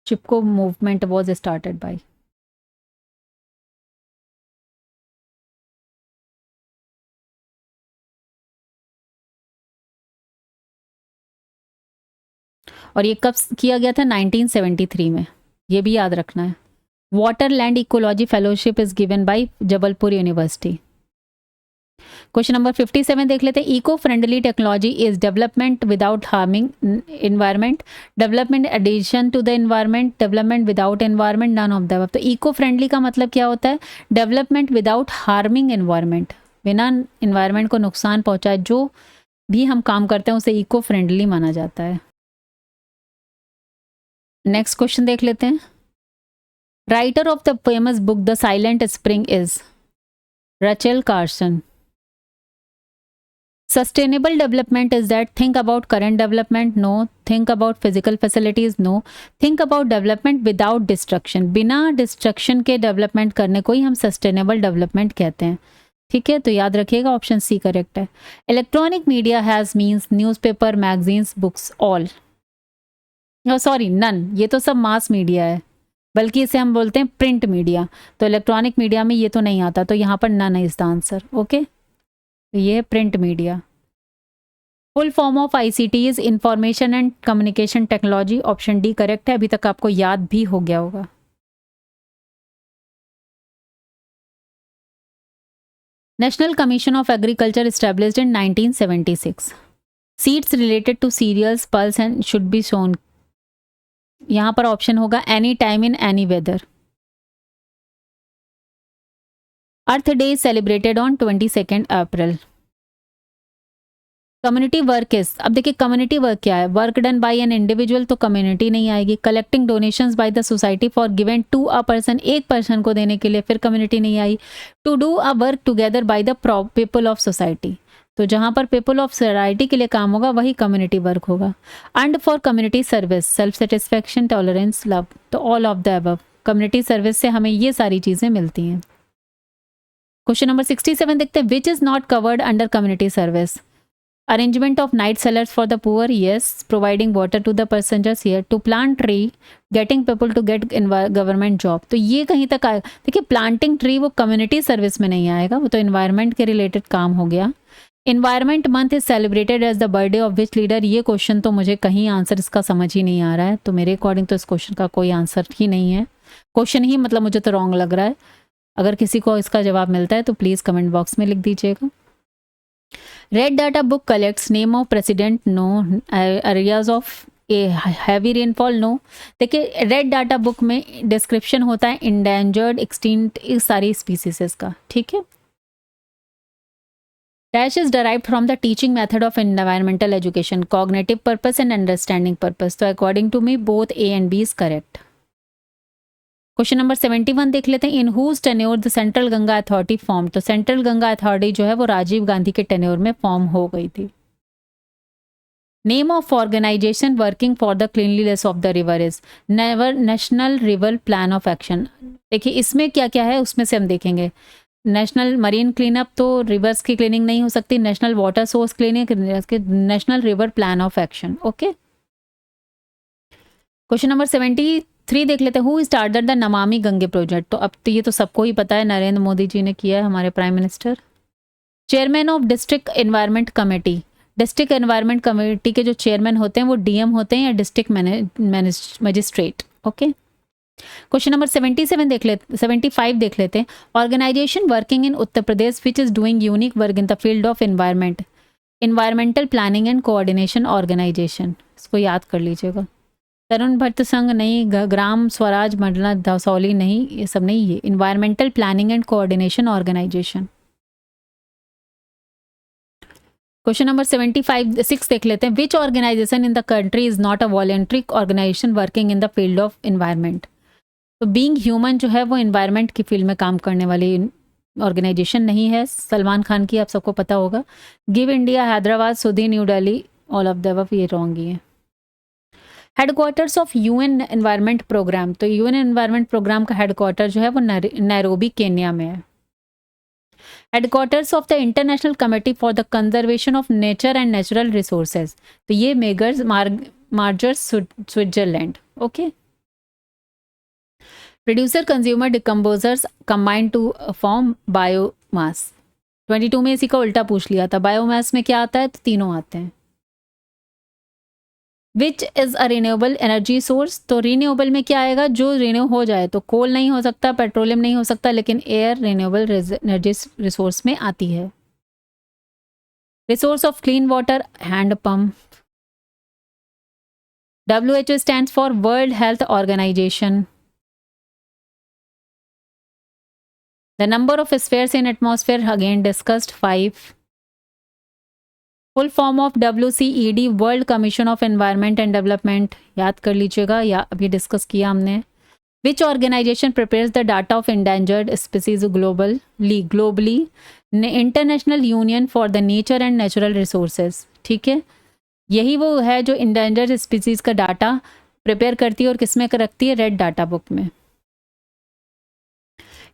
Chipko movement was started by. और ये कब किया गया था? 1973 में, ये भी याद रखना है। Water land ecology fellowship is given by Jabalpur university. Question number 57 देख लेते हैं। Eco friendly technology is development without harming environment, development addition to the environment, development without environment, none of the. तो इको फ्रेंडली का मतलब क्या होता है? डेवलपमेंट विदाउट हार्मिंग एनवायरमेंट, बिना इन्वायरमेंट को नुकसान पहुंचाए जो भी हम काम करते हैं उसे इको फ्रेंडली माना जाता है। नेक्स्ट क्वेश्चन देख लेते हैं। Writer of the famous book the silent spring is Rachel Carson. Sustainable development is that think about current development, no. Think about physical facilities, no. Think about development without destruction. बिना डिस्ट्रक्शन के डेवलपमेंट करने को ही हम सस्टेनेबल डेवलपमेंट कहते हैं। ठीक है, तो याद रखिएगा ऑप्शन सी करेक्ट है। Electronic media has means newspaper, magazines, books, all. Sorry, none, ये तो सब मास मीडिया है, बल्कि इसे हम बोलते हैं प्रिंट मीडिया। तो इलेक्ट्रॉनिक मीडिया में ये तो नहीं आता, तो यहाँ पर नन है इसका आंसर। ओके, ये है print media. Full form of ICT is information and communication technology, option D correct है। अभी तक आपको याद भी हो गया होगा। National commission of agriculture established in 1976। Seeds related to cereals, pulse and should be shown. यहां पर ऑप्शन होगा any time in any weather. Earth day is celebrated on 22 April. Community work is, अब देखिए कम्युनिटी वर्क क्या है? Work done by an individual, तो कम्युनिटी नहीं आएगी। Collecting donations by the society for given to a person, एक पर्सन को देने के लिए, फिर कम्युनिटी नहीं आई। To do a work together by the people of society, तो जहां पर पीपल ऑफ सोसाइटी के लिए काम होगा वही कम्युनिटी वर्क होगा। And for community service, self satisfaction, tolerance, love, तो all of the above. Community service से हमें ये सारी चीजें मिलती हैं। क्वेश्चन नंबर 67 देखते हैं। Which is not covered under community service? Arrangement of night cellars for the poor, yes. Providing water to the passengers, here. To plant tree, getting people to get government job, तो ये कहीं तक आए। देखिए प्लांटिंग ट्री वो कम्युनिटी सर्विस में नहीं आएगा, वो तो इन्वायरमेंट के रिलेटेड काम हो गया। Environment month is celebrated as the birthday of which leader, ये क्वेश्चन तो मुझे कहीं आंसर इसका समझ ही नहीं आ रहा है, तो मेरे अकॉर्डिंग तो इस क्वेश्चन का कोई आंसर ही नहीं है। क्वेश्चन ही मतलब मुझे तो रॉन्ग लग रहा है। अगर किसी को इसका जवाब मिलता है तो प्लीज़ कमेंट बॉक्स में लिख दीजिएगा। Red data book collects name of president, no. Areas of a heavy rainfall, no. देखिए रेड डाटा बुक में डिस्क्रिप्शन होता है इंडेंजर्ड, एक्सटिंक्ट, इस सारी स्पीसीज का। ठीक है। Dash is derived from the teaching method of environmental education, cognitive purpose and understanding purpose, तो according to me both A and B is correct. Question number 71 देख लेते हैं। In whose tenure the central Ganga authority form, तो सेंट्रल गंगा अथॉरिटी जो है वो राजीव गांधी के टेन्योर में फॉर्म हो गई थी। Name of organisation working for the cleanliness of the river is national river plan of action. देखिए इसमें क्या क्या है उसमें से हम देखेंगे। नेशनल मरीन क्लीनअप, तो रिवर्स की क्लीनिंग नहीं हो सकती। National water source cleaning, national river plan of action. Okay. Question number 73 देख लेते हैं। Who started the Namami Gange project, तो अब तो ये तो सबको ही पता है, नरेंद्र मोदी जी ने किया है, हमारे prime minister. Chairman of district environment committee, district environment committee के जो चेयरमैन होते हैं वो डीएम होते हैं या district magistrate. Okay. Question number 75 देख लेते हैं। Organisation working in Uttar Pradesh which is doing unique work in the field of environment, environmental planning and coordination organisation, इसको याद कर लीजिएगा। तरुण भट्ट संघ नहीं, ग्राम स्वराज मंडला दसौली नहीं, ये सब नहीं, ये environmental planning and coordination organisation. Question number 6 देख लेते हैं। Which organisation in the country is not a voluntary organisation working in the field of environment, तो बीइंग ह्यूमन जो है वो एनवायरमेंट की फील्ड में काम करने वाली ऑर्गेनाइजेशन नहीं है। सलमान खान की आप सबको पता होगा। गिव इंडिया, हैदराबाद, सुधी, New Delhi, all of the above, ये रॉन्ग ही है। Headquarters of UN environment programme, तो यूएन एनवायरनमेंट प्रोग्राम का हेडक्वार्टर जो है वो नैरोबी केन्या में है। Headquarters of the international committee for the conservation of nature and natural resources, तो ये मेगर्स मार्जर्स Switzerland. Okay. Producer consumer decomposers combine to form biomass, 22 में इसी का उल्टा पूछ लिया था। बायोमास में क्या आता है, तो तीनों आते हैं। Which is a renewable energy source, तो रिन्यूएबल में क्या आएगा, जो रिन्यू हो जाए, तो कोल नहीं हो सकता, पेट्रोलियम नहीं हो सकता, लेकिन एयर रिन्यूएबल एनर्जी रिसोर्स में आती है। Resource of clean water, hand pump. WHO stands for world health organisation. The number of spheres in atmosphere again discussed 5। Full form of WCED, world commission of environment and development, याद कर लीजिएगा, या अभी डिस्कस किया हमने। Which organisation prepares the data of endangered species globally, international union for the nature and natural resources. ठीक है, यही वो है जो इंडेंजर्ड स्पीसीज का डाटा प्रिपेयर करती है और किसमें रखती है, रेड डाटा बुक में।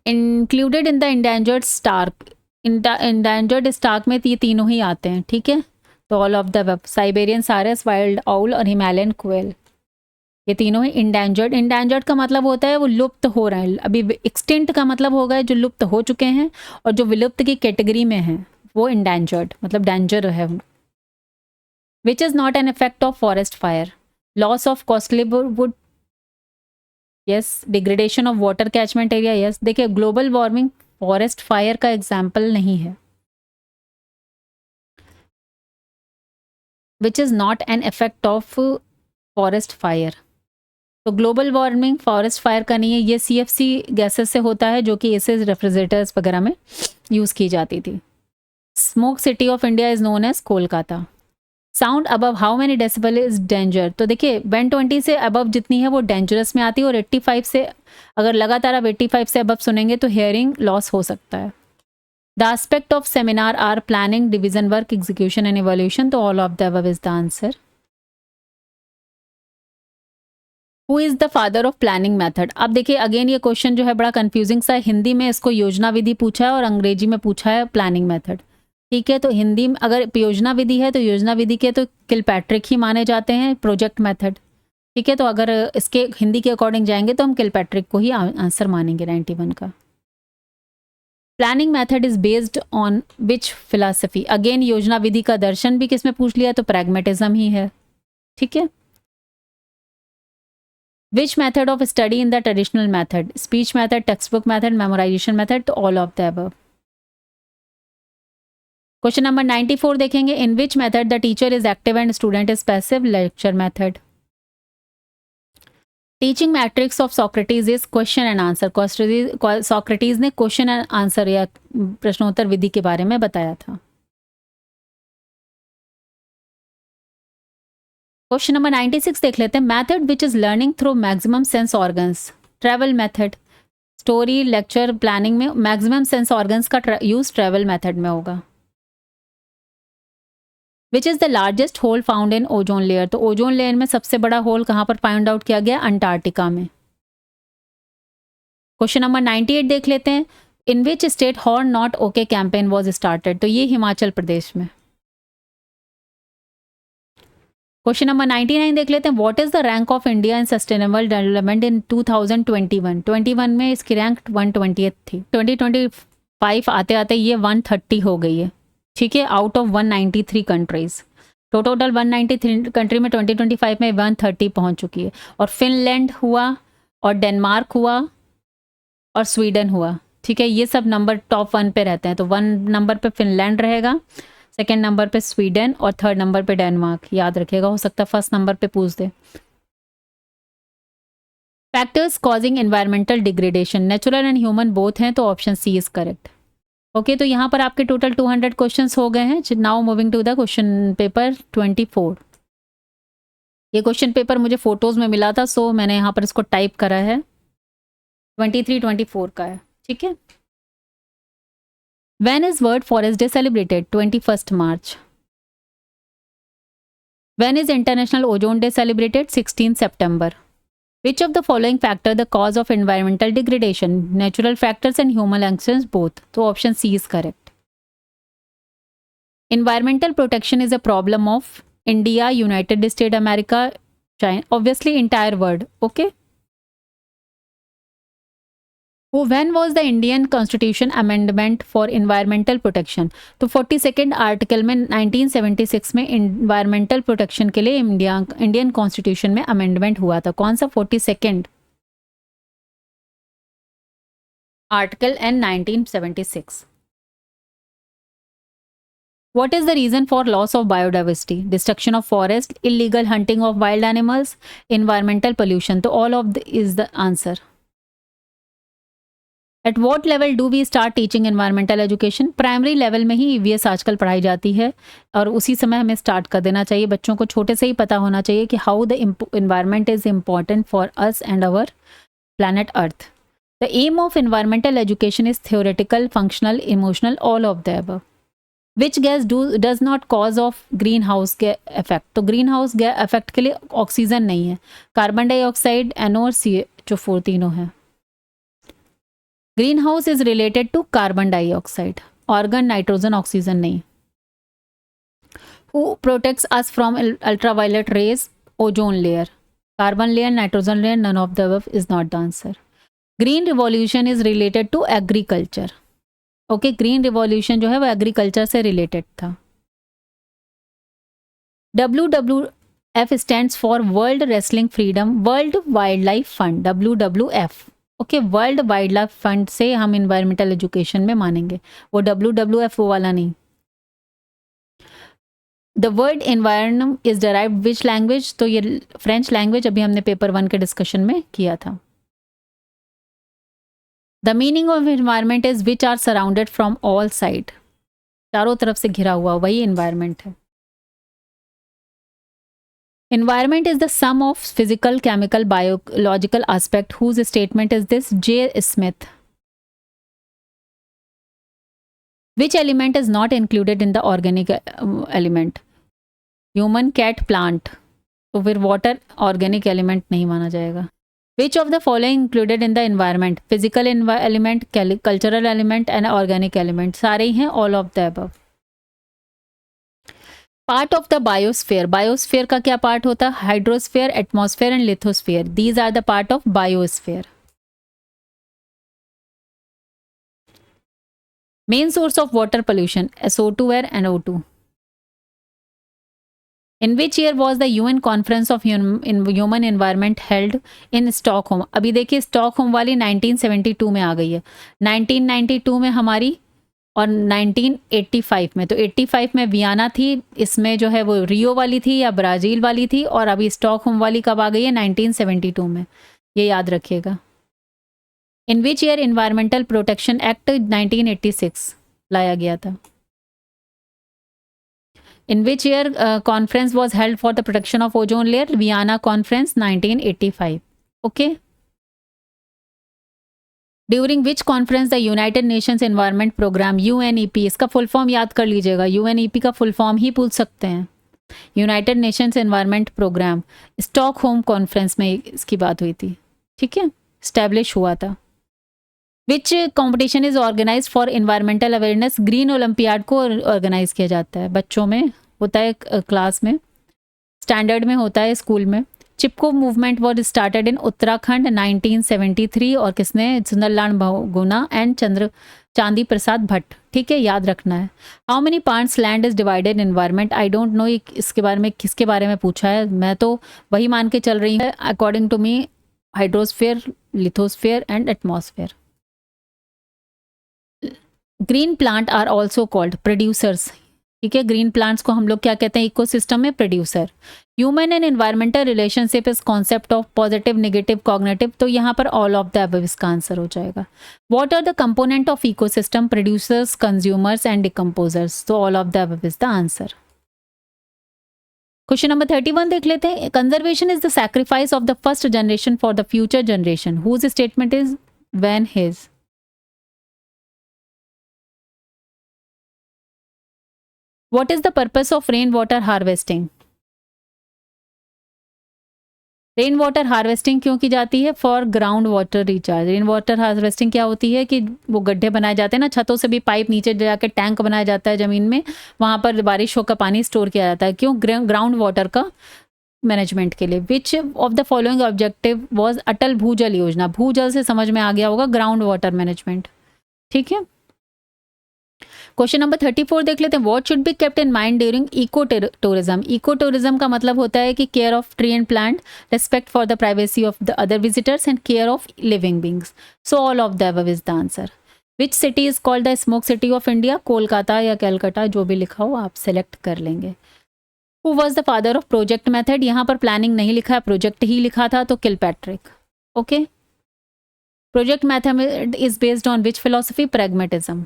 Included in the endangered stork, endangered stork में ये तीनों ही आते हैं। ठीक है, तो all of the above, Siberian saras, wild owl और हिमालयन क्वेल, ये तीनों ही इंडेंजर्ड। इंडेंजर्ड का मतलब होता है वो लुप्त हो रहे हैं। अभी एक्सटिंक्ट का मतलब होगा जो लुप्त हो चुके हैं, और जो विलुप्त की कैटेगरी में हैं वो इंडेंजर्ड, मतलब डेंजर है। Which is not an effect of forest fire, loss of costly would, yes. Degradation of water catchment area, yes. देखिए, ग्लोबल वार्मिंग फॉरेस्ट फायर का एग्जाम्पल नहीं है। Which is not an effect of forest fire, तो ग्लोबल वार्मिंग फॉरेस्ट फायर का नहीं है, ये CFC गैसेस से होता है, जो कि एसिड रेफ्रिजरेटर्स वगैरह में यूज़ की जाती थी। Smoke city of India is known as Kolkata. Sound above how many decibel is danger, तो देखिए 120 से अबव जितनी है वो डेंजरस में आती है, और 85 से, अगर लगातार आप 85 से अबव सुनेंगे तो हियरिंग लॉस हो सकता है। The aspect of seminar are planning, division work, execution and evolution, तो all of the above is the answer. Who is the father of planning method, अब देखिए अगेन ये क्वेश्चन जो है बड़ा कंफ्यूजिंग सा है। हिंदी में इसको योजना विधि पूछा है और अंग्रेजी में पूछा है प्लानिंग मेथड। ठीक है, तो हिंदी में अगर योजना विधि है तो योजना विधि के तो किलपैट्रिक ही माने जाते हैं, प्रोजेक्ट मेथड। ठीक है, तो अगर इसके हिंदी के अकॉर्डिंग जाएंगे तो हम किलपैट्रिक को ही आंसर मानेंगे 91 का। Planning method is based on which philosophy, again योजना विधि का दर्शन भी किस में पूछ लिया, तो प्रैग्मेटिज्म ही है। ठीक है, which method of study in the traditional method, speech method, textbook method, memorisation method, तो all of the above. Question number 94 देखेंगे, in which method the teacher is active and student is passive, lecture method. Teaching matrix of Socrates is question and answer, Socrates ने क्वेश्चन एंड आंसर या प्रश्नोत्तर विधि के बारे में बताया था। क्वेश्चन नंबर 96 देख लेते हैं, method which is learning through maximum sense organs, travel method. Story, lecture, planning में मैक्सिमम सेंस ऑर्गन्स का यूज ट्रैवल मेथड में होगा। Which is the largest hole found in ozone layer, तो ओजोन लेयर में सबसे बड़ा होल कहाँ पर फाइंड आउट किया गया, अंटार्कटिका में। क्वेश्चन नंबर 98 देख लेते हैं, in which state horn not okay campaign was started, तो ये हिमाचल प्रदेश में। क्वेश्चन नंबर 99 देख लेते हैं, what is the rank of India in sustainable development in 2021 में इसकी रैंक 120 थी। 2025 आते आते ये 130 हो गई है। ठीक है, आउट ऑफ 193 कंट्रीज, तो टोटल 193 कंट्री में 2025 में 130 पहुंच चुकी है। और फिनलैंड हुआ, और डेनमार्क हुआ, और स्वीडन हुआ। ठीक है, ये सब नंबर टॉप 1 पे रहते हैं, तो 1 नंबर पे फिनलैंड रहेगा, सेकेंड नंबर पे स्वीडन, और थर्ड नंबर पे डेनमार्क। याद रखिएगा, हो सकता है फर्स्ट नंबर पे पूछ दे। Factors causing environmental degradation, natural and human both हैं, तो option C is correct. Okay, तो यहाँ पर आपके टोटल 200 क्वेश्चंस हो गए हैं। Now moving to the question paper 24। ये क्वेश्चन पेपर मुझे फोटोज में मिला था, सो मैंने यहाँ पर इसको टाइप करा है। 23-24 का है। ठीक है, When is World Forest Day celebrated? 21st March. When is International Ozone Day celebrated? 16 September. Which of the following factor the cause of environmental degradation? Natural factors and human actions both. तो option C is correct. Environmental protection is a problem of India, United States America, China, obviously entire world. Okay. When was the Indian Constitution Amendment for Environmental Protection? तो 42nd आर्टिकल में 1976 में इन्वायरमेंटल प्रोटेक्शन के लिए इंडियन कॉन्स्टिट्यूशन में अमेंडमेंट हुआ था. कौन सा 42nd article and 1976. What is the reason for loss of biodiversity? Destruction of forest, illegal hunting of wild animals, environmental pollution. तो all of is the answer. At what level do we start teaching environmental education? Primary level में ही ईवीएस आजकल पढ़ाई जाती है और उसी समय हमें स्टार्ट कर देना चाहिए. बच्चों को छोटे से ही पता होना चाहिए कि how the environment is important for us and our planet earth. The aim of environmental education is theoretical, functional, emotional, all of the above. Which gas does not cause of green house effect? तो ग्रीन हाउस इफेक्ट के लिए ऑक्सीजन नहीं है, कार्बन डाइऑक्साइड, NO और CH4 तीनों है. Greenhouse is related to carbon dioxide, argon, nitrogen, oxygen नहीं. Who protects us from ultraviolet rays? Ozone layer, carbon layer, nitrogen layer, none of the above is not the answer. Green revolution is related to agriculture. Okay, green revolution जो है वो एग्रीकल्चर से रिलेटेड था. WWF stands for world wrestling freedom world wildlife fund. WWF. Okay, world wildlife fund से हम इन्वायरमेंटल एजुकेशन में मानेंगे. वो WWF वो वाला नहीं. The word environment is derived which language? तो ये फ्रेंच लैंग्वेज अभी हमने पेपर 1 के डिस्कशन में किया था. The meaning of environment is which are surrounded from all side. चारों तरफ से घिरा हुआ वही एनवायरमेंट है. Environment is the sum of physical, chemical, biological aspect. Whose statement is this? J. Smith. Which element is not included in the organic element? Human, cat, plant. तो फिर water organic element नहीं माना जाएगा. Which of the following included in the environment? Physical element, cultural element and organic element. सारे ही हैं, all of the above. Part of the biosphere. Biosphere का क्या पार्ट होता है? Hydrosphere, atmosphere and lithosphere. These are the part of biosphere. Main source of water pollution? SO2 air and O2. In which year was the UN conference of human environment held in Stockholm? अभी देखिए स्टॉकहोम वाली 1972 में आ गई है, 1992 में हमारी और 1985 में. तो 85 में वियना थी, इसमें जो है वो रियो वाली थी या ब्राज़ील वाली थी, और अभी स्टॉकहोम वाली कब आ गई है? 1972 में. ये याद रखिएगा. In which year environmental protection act 1986 लाया गया था? In which year conference was held for the protection of ozone layer? Vienna conference 1985. Okay. During which conference the United Nations environment programme UNEP? इसका फुल फॉर्म याद कर लीजिएगा. UNEP का फुल फॉर्म ही पूछ सकते हैं. United Nations environment programme. Stockholm conference में इसकी बात हुई थी. ठीक है, स्टैब्लिश हुआ था. Which competition is organise for environmental awareness? Green olympiad को ऑर्गेनाइज किया जाता है. बच्चों में होता है, क्लास में, स्टैंडर्ड में होता है, स्कूल में. Chipko movement was started in Uttarakhand 1973 और किसने? सुंदरलाल बहुगुणा एंड चांदी प्रसाद भट्ट. ठीक है, याद रखना है. How many parts land is divided environment? I don't know इसके बारे में किसके बारे में पूछा है. मैं तो वही मान के चल रही हूँ according to me, hydrosphere, lithosphere and atmosphere. Green plant are also called producers. ठीक है, ग्रीन प्लांट्स को हम लोग क्या कहते हैं इकोसिस्टम में? Producer. Human and environmental relationship is concept of positive, negative, cognitive. तो यहाँ पर ऑल ऑफ द अबव इसका आंसर हो जाएगा. What are the component of ecosystem? Producers, consumers and decomposers. तो all of the above is the answer. Question number 31 देख लेते हैं. Conservation is the sacrifice of the first generation for the future generation. Whose statement is when his? What is the purpose of rainwater harvesting? Rain water harvesting क्यों की जाती है? For ground water recharge. Rain water harvesting क्या होती है कि वो गड्ढे बनाए जाते हैं ना, छतों से भी पाइप नीचे जाके टैंक बनाया जाता है ज़मीन में, वहाँ पर बारिशों का पानी स्टोर किया जाता है। क्यों? ग्राउंड वाटर का मैनेजमेंट के लिए। Which of the following objective was Atal Bhujal Yojana? भूजल से समझ में आ गया होगा ग्राउंड वाटर मैनेजमेंट। ठीक है, क्वेश्चन नंबर 34 देख लेते हैं। What should be kept in mind during eco tourism? Eco tourism का मतलब होता है कि care of tree and plant, respect for the privacy of the other visitors and care of living beings. So all of the above is the answer. Which city is called the smoke city of India? Kolkata या कैलकाटा, जो भी लिखा हो आप सेलेक्ट कर लेंगे। Who was the father of project method? यहाँ पर प्लानिंग नहीं लिखा है, प्रोजेक्ट ही लिखा था, तो Kilpatrick. Okay, project method is based on which philosophy? Pragmatism.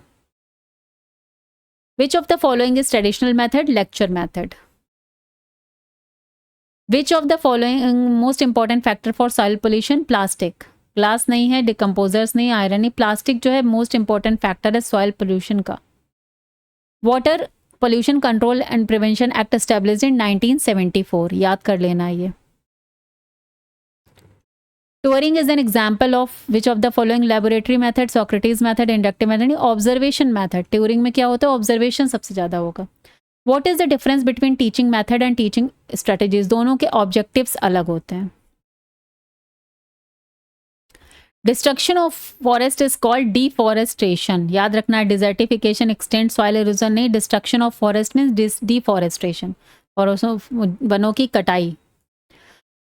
Which of the following is traditional method? Lecture method. Which of the following most important factor for soil pollution? Plastic. Glass नहीं है, डिकम्पोजर्स नहीं, आयरन नहीं, प्लास्टिक जो है मोस्ट इंपॉर्टेंट फैक्टर है सॉइल पोल्यूशन का। Water pollution control and prevention act established in 1974, याद कर लेना ये। Touring is an example of which of the following laboratory method? Socrates method, inductive method, observation method। Touring में क्या होता है? ऑब्जर्वेशन सबसे ज़्यादा होगा। What is the difference between teaching method and teaching strategies? दोनों के ऑब्जेक्टिव्स अलग होते हैं। Destruction of forest is called deforestation। याद रखना है, डिजर्टिफिकेशन, एक्सटेंट, सॉइल इरोजन नहीं, destruction of forest means deforestation, और वनों की कटाई।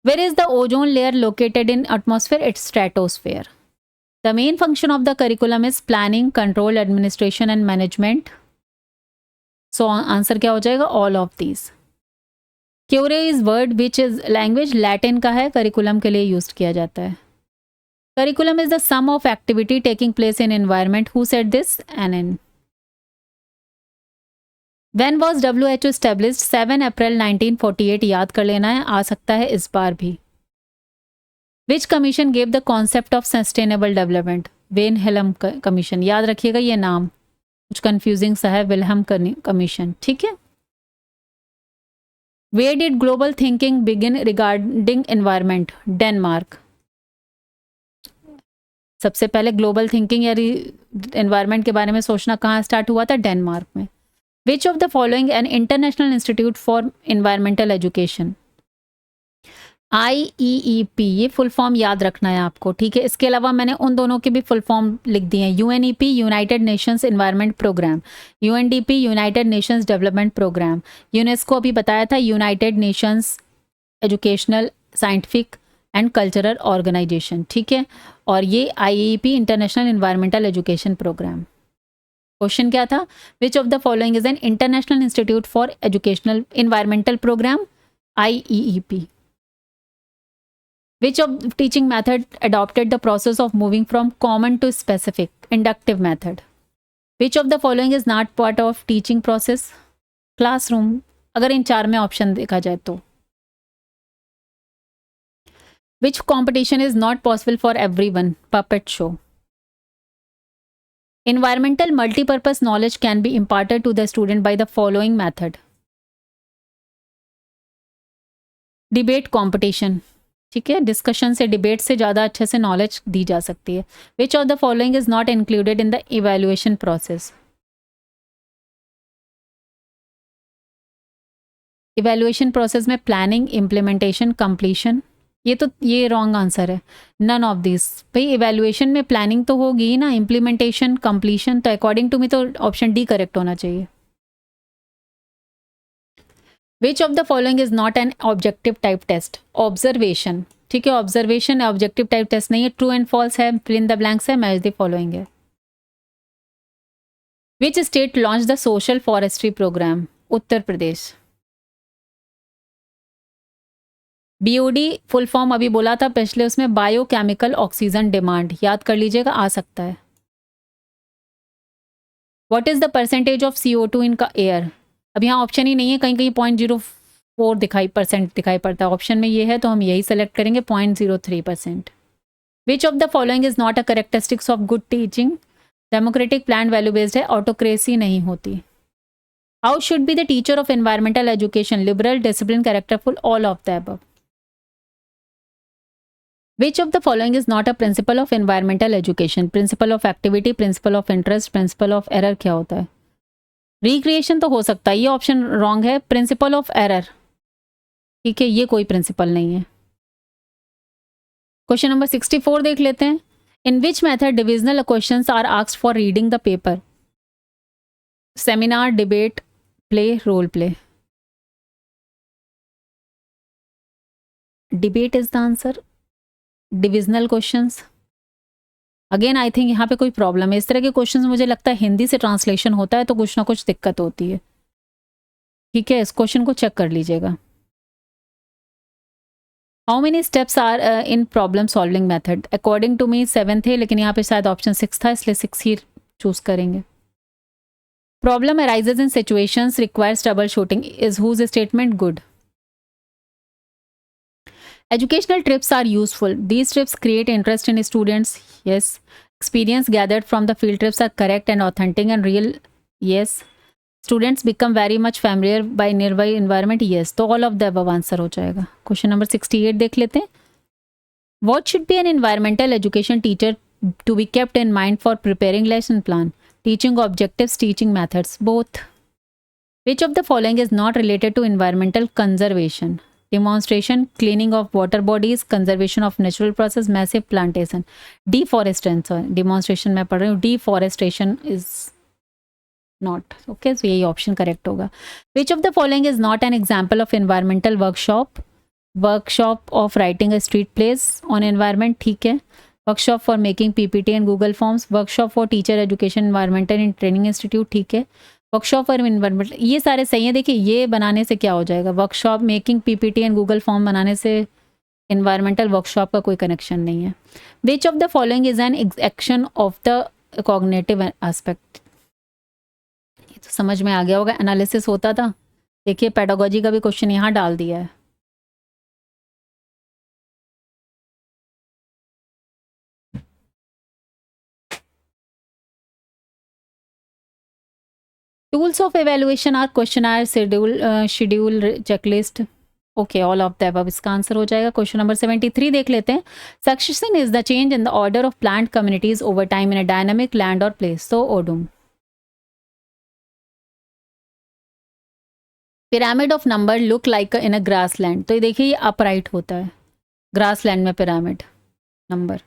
Where is the ozone layer located in atmosphere? It's stratosphere. The main function of the curriculum is planning, control, administration and management. So answer क्या हो जाएगा? All of these. Cure is word which is language Latin का है, curriculum के लिए used किया जाता है। Curriculum is the sum of activity taking place in environment. Who said this? Annan. When was WHO established? 7 अप्रैल 1948, याद कर लेना है, आ सकता है इस बार भी। Which commission gave the concept of sustainable development? वेन हेलम कमीशन, याद रखिएगा ये नाम, कुछ कंफ्यूजिंग सा है, विल्हम कमीशन। ठीक है। Where did global thinking begin regarding environment? Denmark. सबसे पहले ग्लोबल थिंकिंग या एनवायरनमेंट के बारे में सोचना कहाँ स्टार्ट हुआ था? डेनमार्क में। Which of the following an international institute for environmental education? IEEP, ये फुल फॉर्म याद रखना है आपको, ठीक है। इसके अलावा मैंने उन दोनों के भी फुल फॉर्म लिख दिए हैं। UNEP, United Nations environment programme, UNDP, United Nations development programme, UNESCO अभी बताया था, United Nations educational, scientific and cultural organisation, ठीक है। और ये IEEP, international environmental education programme. Question क्या था? Which of the following is an international institute for educational environmental programme? IEEP। Which of teaching method adopted the process of moving from common to specific? Inductive method. Which of the following is not part of teaching process? Classroom, अगर इन चार में ऑप्शन देखा जाए तो। Which competition is not possible for everyone? Puppet show. Environmental multipurpose knowledge can be imparted to the student by the following method. Debate competition, ठीक है। डिस्कशन से, डिबेट से ज़्यादा अच्छे से नॉलेज दी जा सकती है। Which of the following is not included in the evaluation process? Evaluation process में प्लानिंग, इम्प्लीमेंटेशन, कंप्लीशन, ये रॉन्ग आंसर है। None of this. भाई इवैल्यूएशन में प्लानिंग तो होगी ही ना, इम्प्लीमेंटेशन, कंप्लीशन, तो अकॉर्डिंग टू मी तो ऑप्शन डी करेक्ट होना चाहिए। Which of the following is not an objective type test? Observation, ठीक है। ऑब्जर्वेशन ऑब्जेक्टिव टाइप टेस्ट नहीं है। ट्रू एंड फॉल्स है, फिल इन द ब्लैंक्स है, मैच द फॉलोइंग है। Which state launch the social forestry programme? Uttar Pradesh. BOD full form अभी बोला था पिछले उसमें, बायोकेमिकल ऑक्सीजन डिमांड, याद कर लीजिएगा, आ सकता है। What is the percentage of CO2 इन का एयर? अब यहाँ ऑप्शन ही नहीं है, कहीं कहीं 0.04 दिखाई पड़ता है, ऑप्शन में ये है तो हम यही सेलेक्ट करेंगे, 0.03%। Which of the following is not a characteristics of good teaching? Democratic, plan value based है, ऑटोक्रेसी नहीं होती। How should be the teacher of environmental education? Liberal, discipline, characterful, all of the above. Which of the following is not a principle of environmental education? Principle of activity, principle of interest, principle of error क्या होता है? रिक्रिएशन तो हो सकता है, ये ऑप्शन रॉन्ग है। प्रिंसिपल ऑफ एरर, ठीक है, ये कोई प्रिंसिपल नहीं है। क्वेश्चन नंबर 64 देख लेते हैं। In which method divisional questions are asked for reading the paper? Seminar, debate, play, role play. Debate is the answer. Divisional questions, again I think यहाँ पे कोई प्रॉब्लम है। इस तरह के क्वेश्चंस मुझे लगता है हिंदी से ट्रांसलेशन होता है तो कुछ ना कुछ दिक्कत होती है, ठीक है, इस क्वेश्चन को चेक कर लीजिएगा। How many steps are in problem solving method? According to me 7 थे, लेकिन यहाँ पे शायद ऑप्शन 6 था, इसलिए 6 ही चूज करेंगे। Problem arises in situations requires troubleshooting is whose statement good? Educational trips are useful. These trips create interest in students. Yes. Experience gathered from the field trips are correct and authentic and real. Yes. Students become very much familiar by nearby environment. Yes. तो all of the above answer हो जाएगा। Question number 68 देख लेते हैं। What should be an environmental education teacher to be kept in mind for preparing lesson plan? Teaching objectives, teaching methods, both. Which of the following is not related to environmental conservation? Demonstration, cleaning of water bodies, conservation of natural process, massive plantation, deforestation. Demonstration में पढ़ रही हूँ, deforestation is not. Okay, so यही ऑप्शन करेक्ट होगा। Which of the following is not an example of environmental workshop? Workshop of writing a street plays on environment, ठीक है। Workshop for making PPT and Google Forms, workshop for teacher education environmental and training institute, ठीक है। वर्कशॉप फॉर इन्वायरमेंट, ये सारे सही है। देखिए ये बनाने से क्या हो जाएगा, workshop making PPT and Google form बनाने से इन्वायरमेंटल वर्कशॉप का कोई कनेक्शन नहीं है। Which of the following is an action of the cognitive aspect? ये तो समझ में आ गया होगा, एनालिसिस होता था। देखिए पेडागोजी का भी क्वेश्चन यहाँ डाल दिया है। Tools of evaluation are questionnaire, schedule, checklist. Okay, all of the above इसका आंसर हो जाएगा। क्वेश्चन नंबर 73 देख लेते हैं। Succession is the change in the order of plant communities over time in a dynamic land or place. So Odum. Pyramid of number look like in a grassland. तो ये देखिए ये अपराइट होता है ग्रासलैंड में पिरामिड नंबर।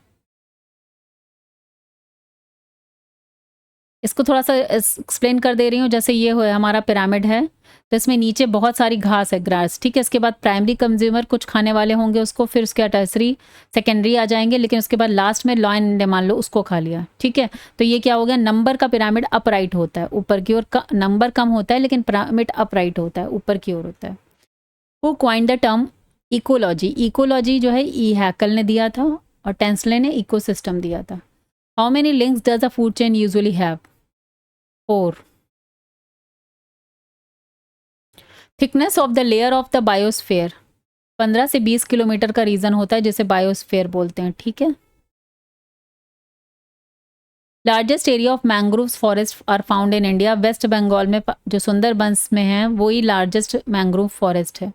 इसको थोड़ा सा एक्सप्लेन कर दे रही हूँ। जैसे ये हो हमारा पिरामिड है, तो इसमें नीचे बहुत सारी घास है, ग्रास, ठीक है। इसके बाद प्राइमरी कंज्यूमर कुछ खाने वाले होंगे उसको, फिर उसके बाद टर्सरी, सेकेंडरी आ जाएंगे, लेकिन उसके बाद लास्ट में लॉयन ने मान लो उसको खा लिया, ठीक है। तो ये क्या हो गया, नंबर का पिरामिड अपराइट होता है, ऊपर की ओर नंबर कम होता है लेकिन पिरामिड अपराइट होता है, ऊपर की ओर होता है। Who coined the term ecology? Ecology जो है ई हैकल ने दिया था और टेंसले ने इकोसिस्टम दिया था। How many links does a food chain usually have? 4. Thickness of the layer of the biosphere 15 से 20 किलोमीटर का रीजन होता है, जिसे बायोस्फेयर बोलते हैं, ठीक है। Largest area of mangroves forest are found in India? West Bengal में जो सुंदरबंस में है वही लार्जेस्ट मैंग्रोव फॉरेस्ट है।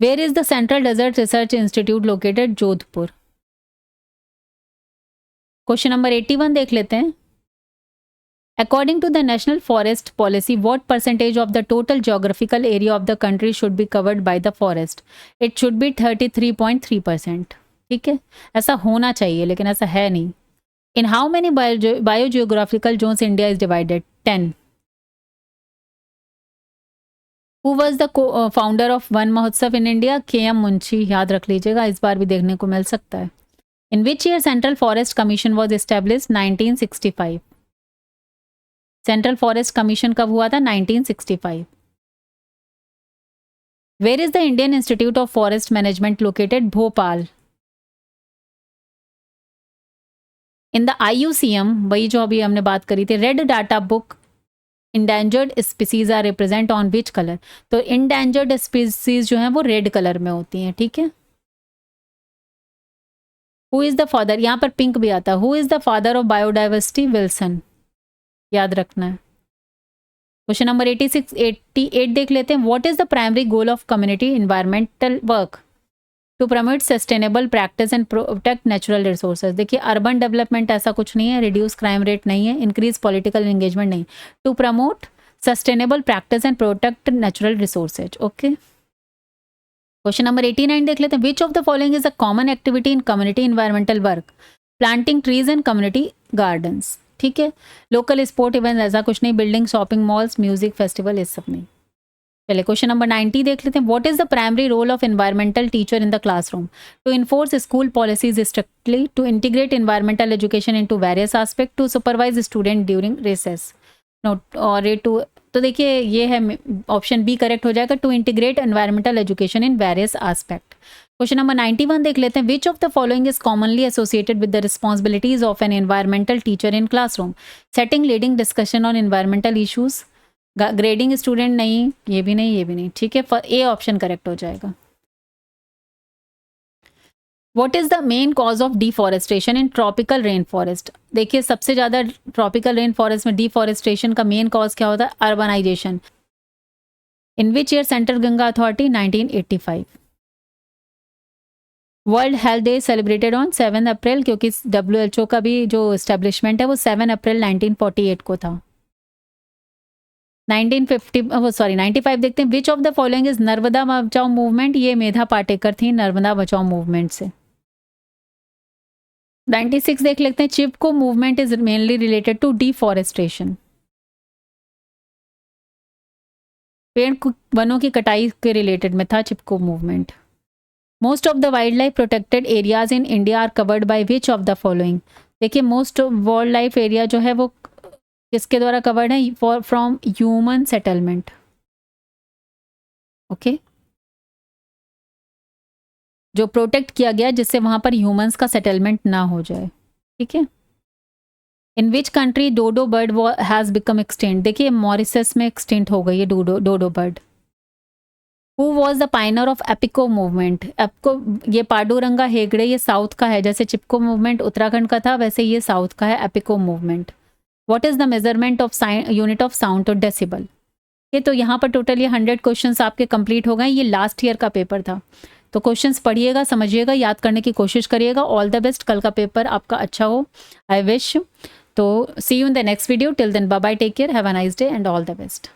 Where is the central desert research institute located? Jodhpur. Question number 81 देख लेते हैं। According to the National Forest Policy, what percentage of the total geographical area of the country should be covered by the forest? It should be 33.3%. ठीक है, ऐसा होना चाहिए लेकिन ऐसा है नहीं। In how many biogeographical zones India is divided? 10. Who was the founder of Van Mahotsav in India? K.M. Munshi, याद रख लीजिएगा, इस बार भी देखने को मिल सकता है। In which year Central Forest Commission was established? 1965. Central forest commission कब हुआ था? 1965। Where is the Indian institute of forest management located? Bhopal. In the IUCN, वही जो अभी हमने बात करी थी, red data book endangered species are represent on which colour? तो इंडेंजर्ड स्पीसीज जो है वो रेड कलर में होती हैं, ठीक है। हु इज द फादर, यहाँ पर पिंक भी आता है, who is the father of biodiversity? Wilson, याद रखना है। क्वेश्चन नंबर 88 देख लेते हैं। What is the primary goal of community environmental work? To promote sustainable practice and protect natural resources. देखिए अर्बन डेवलपमेंट ऐसा कुछ नहीं है, रिड्यूस क्राइम रेट नहीं है, इंक्रीज पॉलिटिकल एंगेजमेंट नहीं, to promote sustainable practice and protect natural resources. Okay, question number 89 देख लेते हैं। Which of the following is a common activity in community environmental work? Planting trees and community gardens. ठीक है, लोकल स्पोर्ट इवेंट ऐसा कुछ नहीं, building, shopping malls, music festival, इस सब नहीं। चलिए क्वेश्चन नंबर 90 देख लेते हैं। What is the primary role of environmental teacher in the classroom? To enforce school policies strictly, to integrate environmental education into various aspect, to supervise student during recess. Note और टू, तो देखिए ये है ऑप्शन बी करेक्ट हो जाएगा, to integrate environmental education in various aspect. Question number 91 देख लेते हैं। Which of the following is commonly associated with the responsibilities of an environmental teacher in classroom? Setting, leading discussion on environmental issues, grading student, नहीं, ये भी नहीं, ये भी नहीं। ठीक है, ए ऑप्शन करेक्ट हो जाएगा। What is the main cause of deforestation in tropical rainforest सबसे ज्यादा tropical rainforest deforestation का मेन कॉज क्या होता है? Urbanisation. In which year central Ganga authority? 1985। World health day celebrated on 7 April, क्योंकि WHO का भी जो एस्टेब्लिशमेंट है वो 7 अप्रैल 1948 को था। 95 देखते हैं। Which of the following is Narmada बचाओ मूवमेंट? ये मेधा पाटेकर थी नर्मदा बचाओ मूवमेंट से। 96 देख लेते हैं। Chipko movement is mainly related to deforestation, पेड़ वनों की कटाई के रिलेटेड में था Chipko movement. Most of the wild life protected areas in India are covered by which of the following? देखिए मोस्ट वाइल्ड लाइफ एरिया जो है वो किसके द्वारा कवर्ड है? For from human settlement. Okay, जो प्रोटेक्ट किया गया जिससे वहां पर ह्यूमंस का सेटलमेंट ना हो जाए। ठीक है, in which country dodo bird has become extinct? देखिए मॉरिशस में एक्सटिंक्ट हो गई है dodo bird. Who was the pioneer of Appiko movement? Appiko, ये पांडुरंगा हेगड़े, ये साउथ का है। जैसे चिपको मूवमेंट उत्तराखंड का था वैसे ये साउथ का है Appiko movement. What is the measurement of unit of sound और डेसिबल? ये तो यहाँ पर टोटल ये 100 क्वेश्चंस आपके कंप्लीट हो गए। ये लास्ट ईयर का पेपर था, तो क्वेश्चंस पढ़िएगा, समझिएगा, याद करने की कोशिश करिएगा। ऑल द बेस्ट, कल का पेपर आपका अच्छा हो, आई विश। तो see you in the next video, till then bye bye, take care, have a nice day and all the best.